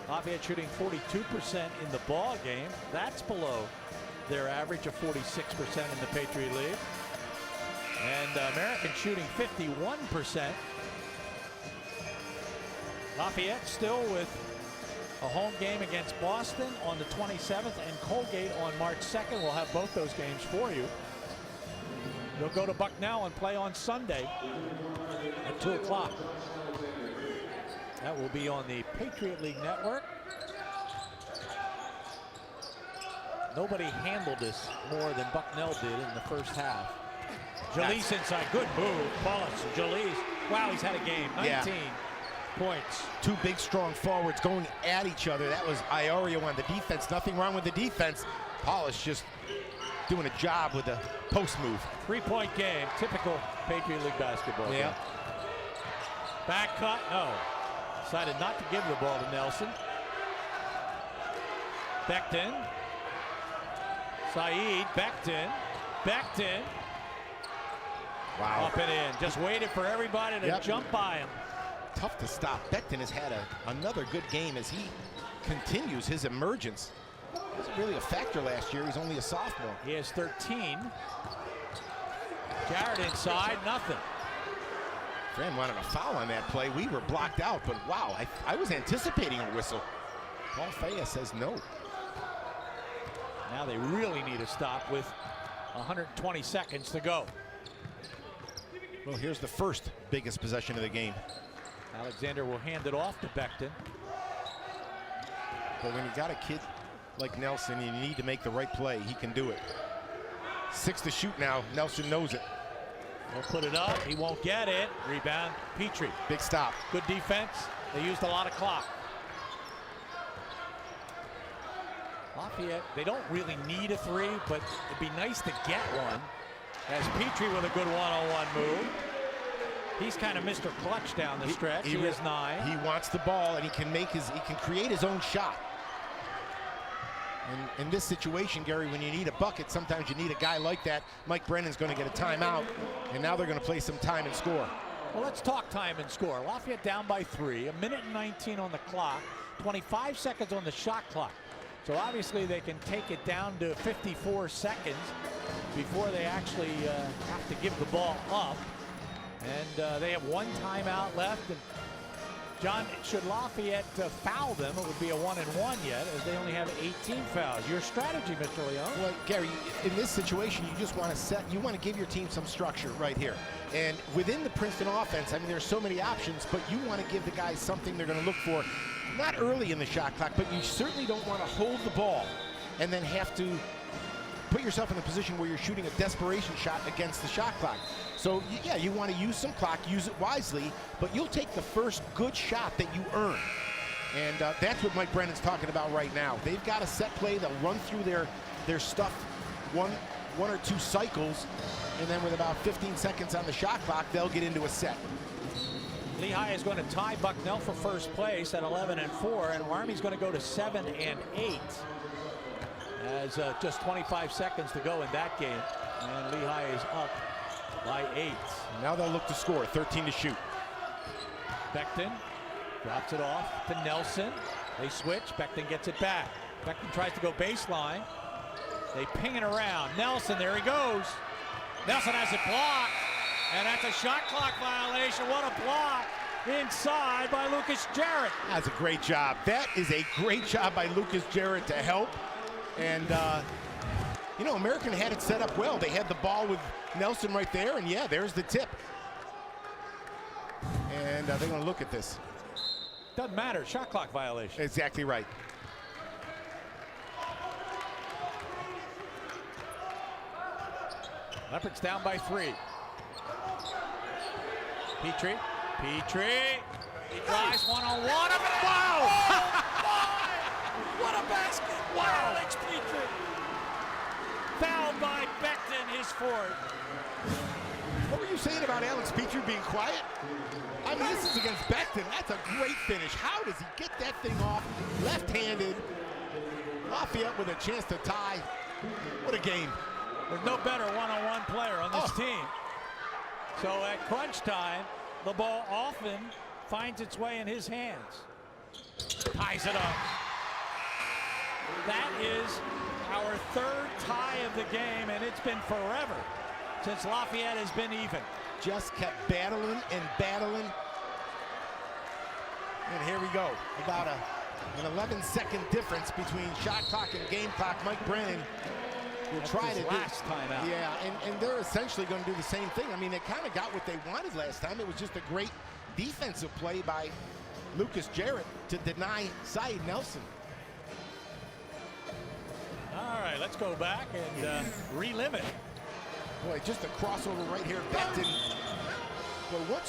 Lafayette shooting 42% in the ball game. That's below their average of 46% in the Patriot League. And American shooting 51%. Lafayette still with a home game against Boston on the 27th and Colgate on March 2nd. We'll have both those games for you. They'll go to Bucknell and play on Sunday at 2 o'clock. That will be on the Patriot League Network. Nobody handled this more than Bucknell did in the first half. Jalise inside, good move. Paulus, Jalise. Wow, he's had a game. 19 points. Two big, strong forwards going at each other. That was Iorio on the defense. Nothing wrong with the defense. Paulus just doing a job with the post move. 3-point game, typical Patriot League basketball. Yeah. Game. Back cut, no. Decided not to give the ball to Nelson. Becton. Saeed, Becton. Wow. Up and in. Just waited for everybody to jump by him. Tough to stop. Becton has had another good game as he continues his emergence. Wasn't really a factor last year. He's only a sophomore. He has 13. Jarrett inside, nothing. Fran wanted a foul on that play. We were blocked out, but wow, I was anticipating a whistle. Paul Faya says no. Now they really need a stop with 120 seconds to go. Well, here's the first biggest possession of the game. Alexander will hand it off to Becton. But when you got a kid like Nelson, you need to make the right play. He can do it. 6 to shoot now. Nelson knows it. He'll put it up. He won't get it. Rebound, Petrie. Big stop. Good defense. They used a lot of clock. Lafayette, they don't really need a three, but it'd be nice to get one. As Petrie with a good one-on-one move. He's kind of Mr. Clutch down the stretch. He is 9. He wants the ball, and he can create his own shot. And in this situation, Gary, when you need a bucket, sometimes you need a guy like that. Mike Brennan's going to get a timeout, and now they're going to play some time and score. Well, let's talk time and score. Lafayette down by 3, 1:19 on the clock, 25 seconds on the shot clock. So obviously they can take it down to 54 seconds before they actually have to give the ball up. And they have 1 timeout left. And John, should Lafayette foul them, it would be a 1-and-1 yet, as they only have 18 fouls. Your strategy, Mr. Leon? Well, Gary, in this situation, you just want to give your team some structure right here. And within the Princeton offense, I mean, there's so many options, but you want to give the guys something they're going to look for. Not early in the shot clock, but you certainly don't want to hold the ball and then have to put yourself in a position where you're shooting a desperation shot against the shot clock. So, yeah, you want to use some clock, use it wisely, but you'll take the first good shot that you earn. And that's what Mike Brennan's talking about right now. They've got a set play. They'll run through their stuff one or two cycles, and then with about 15 seconds on the shot clock, they'll get into a set. Lehigh is going to tie Bucknell for first place at 11-4, and Army's going to go to 7-8. As just 25 seconds to go in that game, and Lehigh is up by 8. Now they'll look to score. 13 to shoot. Becton drops it off to Nelson. They switch. Becton gets it back. Becton tries to go baseline. They ping it around. Nelson, there he goes. Nelson has it blocked, and that's a shot clock violation. What a block inside by Lucas Jarrett. That's a great job. That is a great job by Lucas Jarrett to help. And, you know, American had it set up well. They had the ball with Nelson right there, and yeah, there's the tip. And they're going to look at this. Doesn't matter, shot clock violation. Exactly right. Leopard's down by 3. Petrie. He drives one-on-one. Wow! Oh, what a basket! Wow, Alex Petrie. Fouled by Becton, his 4th. What were you saying about Alex Petrie being quiet? I mean, this is against Becton. That's a great finish. How does he get that thing off left-handed? Lafayette with a chance to tie. What a game. There's no better one-on-one player on this team. So at crunch time, the ball often finds its way in his hands. Ties it up. That is our third tie of the game, and it's been forever since Lafayette has been even. Just kept battling and battling. And here we go. About an 11-second difference between shot clock and game clock. Mike Brennan will try to last time out. Yeah, and they're essentially going to do the same thing. I mean, they kind of got what they wanted last time. It was just a great defensive play by Lucas Jarrett to deny Saeed Nelson. All right, let's go back and relive it. Boy, just a crossover right here. Becton. Well,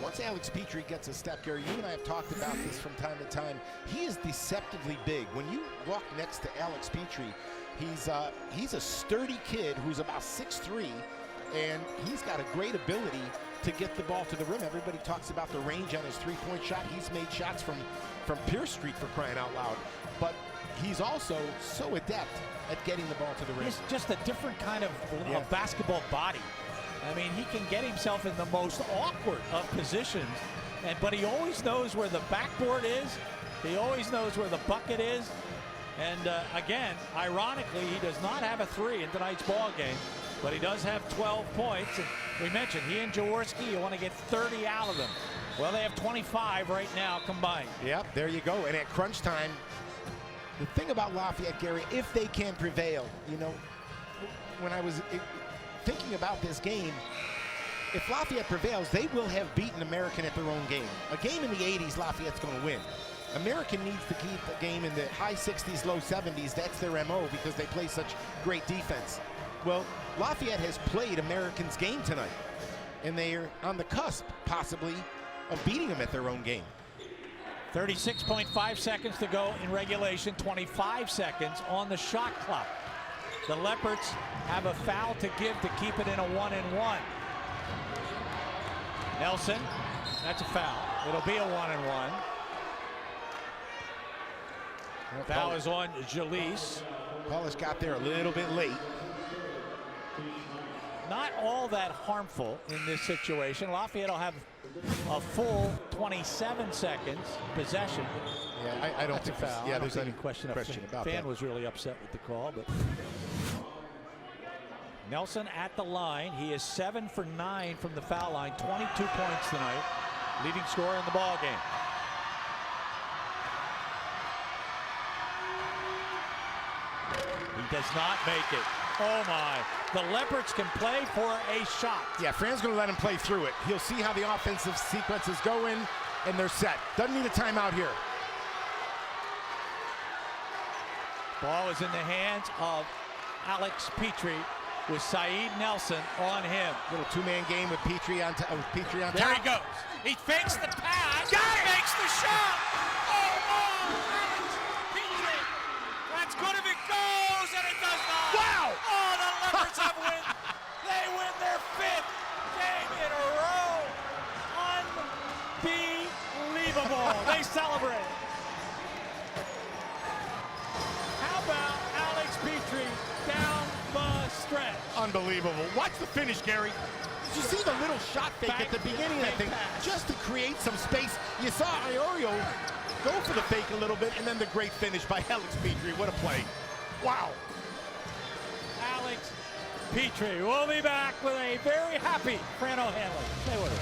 once Alex Petrie gets a step, Gary, you and I have talked about this from time to time. He is deceptively big. When you walk next to Alex Petrie, he's a sturdy kid who's about 6'3", and he's got a great ability to get the ball to the rim. Everybody talks about the range on his three-point shot. He's made shots from Pierce Street, for crying out loud. But he's also so adept at getting the ball to the rim. He's just a different kind of basketball body. I mean, he can get himself in the most awkward of positions, but he always knows where the backboard is. He always knows where the bucket is. And again, ironically, he does not have a three in tonight's ball game, but he does have 12 points. And we mentioned he and Jaworski, you want to get 30 out of them. Well, they have 25 right now combined. Yep, there you go. And at crunch time, the thing about Lafayette, Gary, if they can prevail, you know, when I was thinking about this game, if Lafayette prevails, they will have beaten American at their own game. A game in the 80s, Lafayette's going to win. American needs to keep the game in the high 60s, low 70s. That's their MO because they play such great defense. Well, Lafayette has played American's game tonight, and they are on the cusp, possibly, of beating them at their own game. 36.5 seconds to go in regulation, 25 seconds on the shot clock. The Leopards have a foul to give to keep it in a 1-and-1. Nelson, that's a foul. It'll be a 1-and-1. Foul is on Jalise. Polish got there a little bit late. Not all that harmful in this situation. Lafayette will have a full 27 seconds possession. Yeah, I don't That's think a foul. Yeah, there's any question about Fan that. was really upset with the call, but Nelson at the line. He is 7 for 9 from the foul line, 22 points tonight, leading scorer in the ball game. He does not make it. Oh my. The Leopards can play for a shot. Yeah, Fran's going to let him play through it. He'll see how the offensive sequences go in, and they're set. Doesn't need a timeout here. Ball is in the hands of Alex Petrie with Saeed Nelson on him. Little two-man game with Petrie on top. There he goes. He fakes the pass. Makes the shot. Alex Petrie. That's good if it goes, and it does not. Wow! Oh, the Leopards have win. They win their 5th game in a row. Unbelievable. They celebrate. How about Alex Petrie down the stretch? Unbelievable. Watch the finish, Gary. Did you see the little shot fake at the beginning of that thing? Pass. Just to create some space. You saw Iorio go for the fake a little bit, and then the great finish by Alex Petrie. What a play. Wow. Alex Petrie will be back with a very happy Fran O'Hanlon. Stay with us.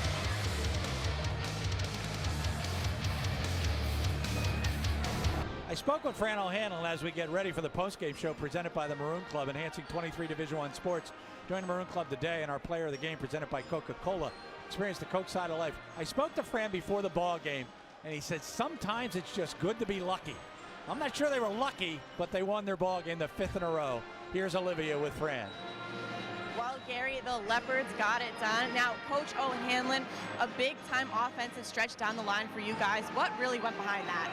I spoke with Fran O'Hanlon as we get ready for the postgame show presented by the Maroon Club, enhancing 23 Division I sports. Join the Maroon Club today and our player of the game presented by Coca-Cola. Experience the Coke side of life. I spoke to Fran before the ball game, and he said sometimes it's just good to be lucky. I'm not sure they were lucky, but they won their ball game the 5th in a row. Here's Olivia with Fran. Well, Gary, the Leopards got it done. Now, Coach O'Hanlon, a big-time offensive stretch down the line for you guys. What really went behind that?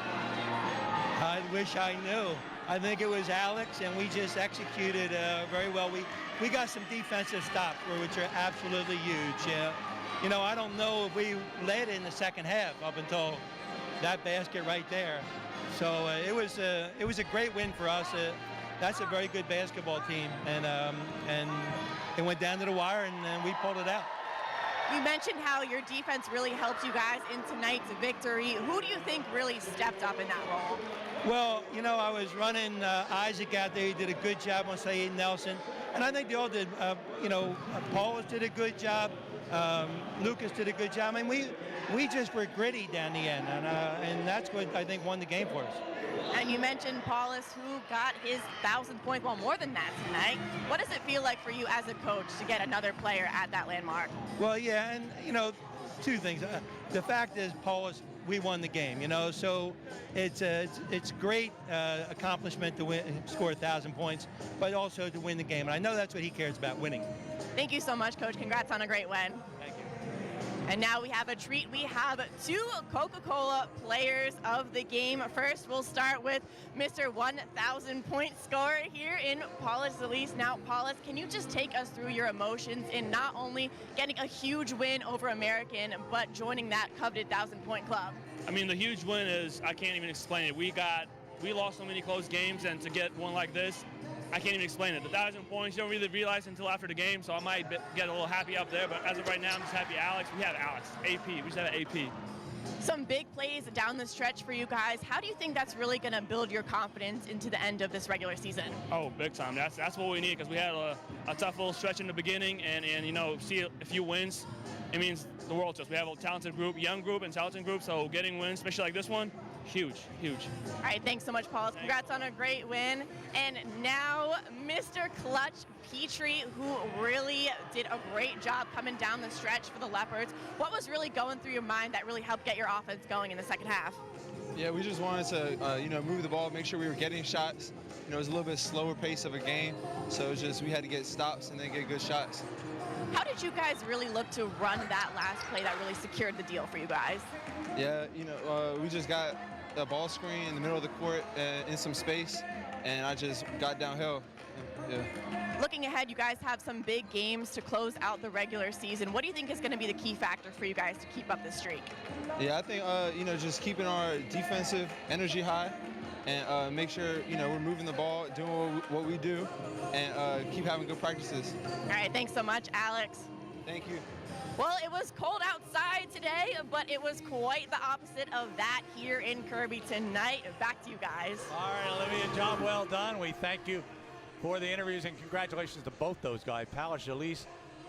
I wish I knew. I think it was Alex, and we just executed very well. We got some defensive stops, which are absolutely huge. You know, I don't know if we led in the second half up until that basket right there. So it was a great win for us. That's a very good basketball team, and it went down to the wire, and we pulled it out. You mentioned how your defense really helped you guys in tonight's victory. Who do you think really stepped up in that role? Well, you know, I was running Isaac out there. He did a good job on Saeed Nelson. And I think they all did. You know, Paulus did a good job. Lucas did a good job. I mean, we just were gritty down the end. And that's what I think won the game for us. And you mentioned Paulus, who got his 1,000th point, well, more than that tonight. What does it feel like for you as a coach to get another player at that landmark? Well, yeah, and, you know, two things. The fact is, Paulus, we won the game, you know, so it's great accomplishment to score 1,000 points, but also to win the game. And I know that's what he cares about, winning. Thank you so much, Coach. Congrats on a great win. Thank you. And now we have a treat. We have two Coca-Cola players of the game. First, we'll start with Mr. 1,000 point scorer here in Paulus Zalise. Now, Paulus, can you just take us through your emotions in not only getting a huge win over American, but joining that coveted 1,000 point club? I mean, the huge win is, I can't even explain it. We lost so many close games, and to get one like this, I can't even explain it. The 1,000 points, you don't really realize until after the game, so I might get a little happy up there, but as of right now, I'm just happy Alex. We have Alex, AP. We just have an AP. Some big plays down the stretch for you guys. How do you think that's really going to build your confidence into the end of this regular season? Oh, big time. That's what we need, because we had a tough little stretch in the beginning, and you know, see a few wins, it means the world to us. We have a talented group, young group and talented group, so getting wins, especially like this one, huge, huge. All right, thanks so much, Paul. Congrats on a great win. And now, Mr. Clutch Petrie, who really did a great job coming down the stretch for the Leopards. What was really going through your mind that really helped get your offense going in the second half? Yeah, we just wanted to, you know, move the ball, make sure we were getting shots. You know, it was a little bit slower pace of a game, so it was just we had to get stops and then get good shots. How did you guys really look to run that last play that really secured the deal for you guys? Yeah, you know, we just got a ball screen in the middle of the court in some space, and I just got downhill. Yeah. Looking ahead, you guys have some big games to close out the regular season. What do you think is going to be the key factor for you guys to keep up this streak? Yeah, I think, you know, just keeping our defensive energy high and make sure, you know, we're moving the ball, doing what we do, and keep having good practices. All right, thanks so much, Alex. Thank you. Well, it was cold outside today, but it was quite the opposite of that here in Kirby tonight. Back to you guys. All right, Olivia, job well done. We thank you for the interviews, and congratulations to both those guys. Paulus Zalise,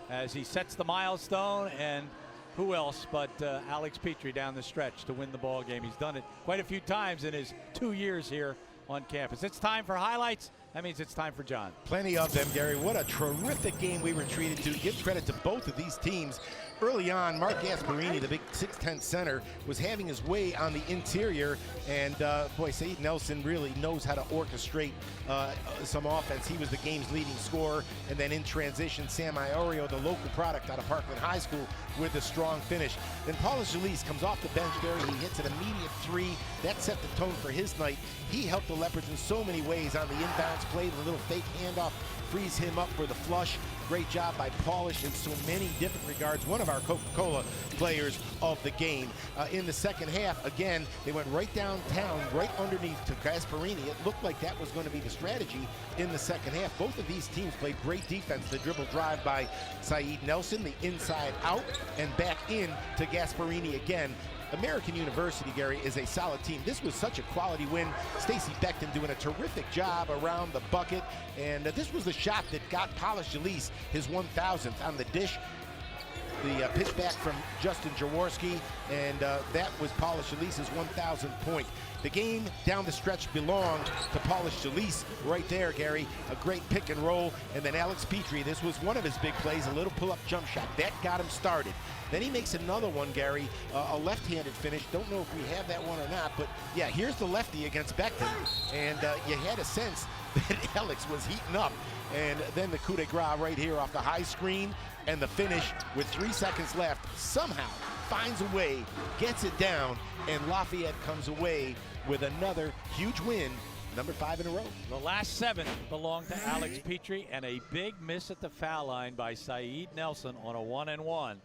as he sets the milestone, and who else but Alex Petrie down the stretch to win the ball game. He's done it quite a few times in his 2 years here on campus. It's time for highlights. That means it's time for John. Plenty of them, Gary. What a terrific game we were treated to. Give credit to both of these teams. Early on, Mark Gasparini, the big 6'10" center, was having his way on the interior, and boy, Saeed Nelson really knows how to orchestrate some offense. He was the game's leading scorer, and then in transition, Sam Iorio, the local product out of Parkland High School, with a strong finish. Then Paulus Zalise comes off the bench, Gary. He hits an immediate three. That set the tone for his night. He helped the Leopards in so many ways on the inbounds play. The little fake handoff frees him up for the flush. Great job by Paulus in so many different regards. One of our Coca-Cola players of the game. In the second half, again, they went right downtown, right underneath to Gasparini. It looked like that was going to be the strategy in the second half. Both of these teams played great defense. The dribble drive by Saeed Nelson, the inside out, and back in to Gasparini again. American University, Gary, is a solid team. This was such a quality win. Stacey Beckton doing a terrific job around the bucket, and this was the shot that got Paulus Zalise his 1,000th on the dish. The pitch back from Justin Jaworski, and that was Paulus Zalise's 1,000th point. The game down the stretch belonged to Paulus Zalise right there, Gary. A great pick and roll, and then Alex Petrie, this was one of his big plays, a little pull-up jump shot. That got him started. Then he makes another one, Gary, a left-handed finish. Don't know if we have that one or not, but yeah, here's the lefty against Beckton, and you had a sense that Alex was heating up. And then the coup de grace right here off the high screen, and the finish with 3 seconds left somehow finds a way, gets it down, and Lafayette comes away with another huge win number 5 in a row. The last 7 belong to Alex Petrie, and a big miss at the foul line by Saeed Nelson on a 1-and-1.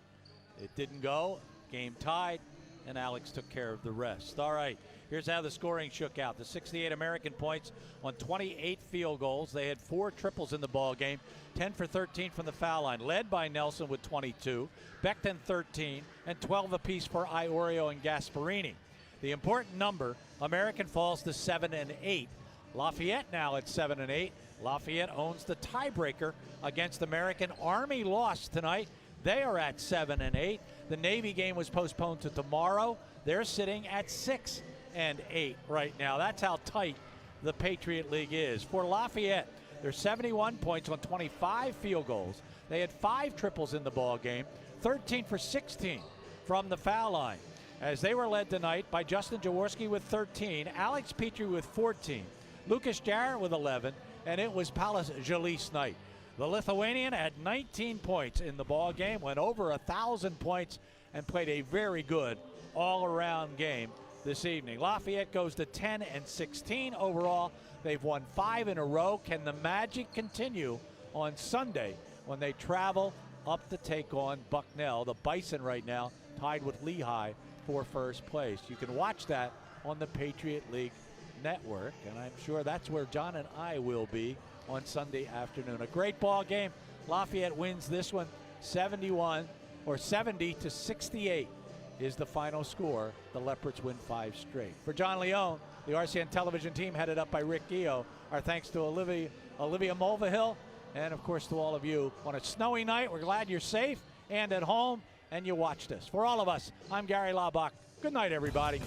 It didn't go, game tied, and Alex took care of the rest. All right, here's how the scoring shook out. The 68 American points on 28 field goals. They had 4 triples in the ball game, 10 for 13 from the foul line, led by Nelson with 22, Becton 13, and 12 apiece for Iorio and Gasparini. The important number, American falls to 7-8. Lafayette now at 7-8. Lafayette owns the tiebreaker against American. Army lost tonight. They are at 7-8. The Navy game was postponed to tomorrow. They're sitting at 6-8 right now. That's how tight the Patriot League is. For Lafayette, they're 71 points on 25 field goals. They had 5 triples in the ball game, 13 for 16 from the foul line, as they were led tonight by Justin Jaworski with 13, Alex Petrie with 14, Lucas Jarrett with 11, and it was Paulus Jalise night. The Lithuanian had 19 points in the ball game, went over 1,000 points, and played a very good all-around game this evening. Lafayette goes to 10-16 overall. They've won 5 in a row. Can the magic continue on Sunday when they travel up to take on Bucknell? The Bison right now tied with Lehigh for first place. You can watch that on the Patriot League Network, and I'm sure that's where John and I will be on Sunday afternoon. A great ball game. Lafayette wins this one 70-68 is the final score. The Leopards win 5 straight. For John Leone, the RCN television team headed up by Rick Gio, our thanks to Olivia Mulvihill, and of course to all of you on a snowy night. We're glad you're safe and at home and you watched us. For all of us, I'm Gary Laubach. Good night, everybody.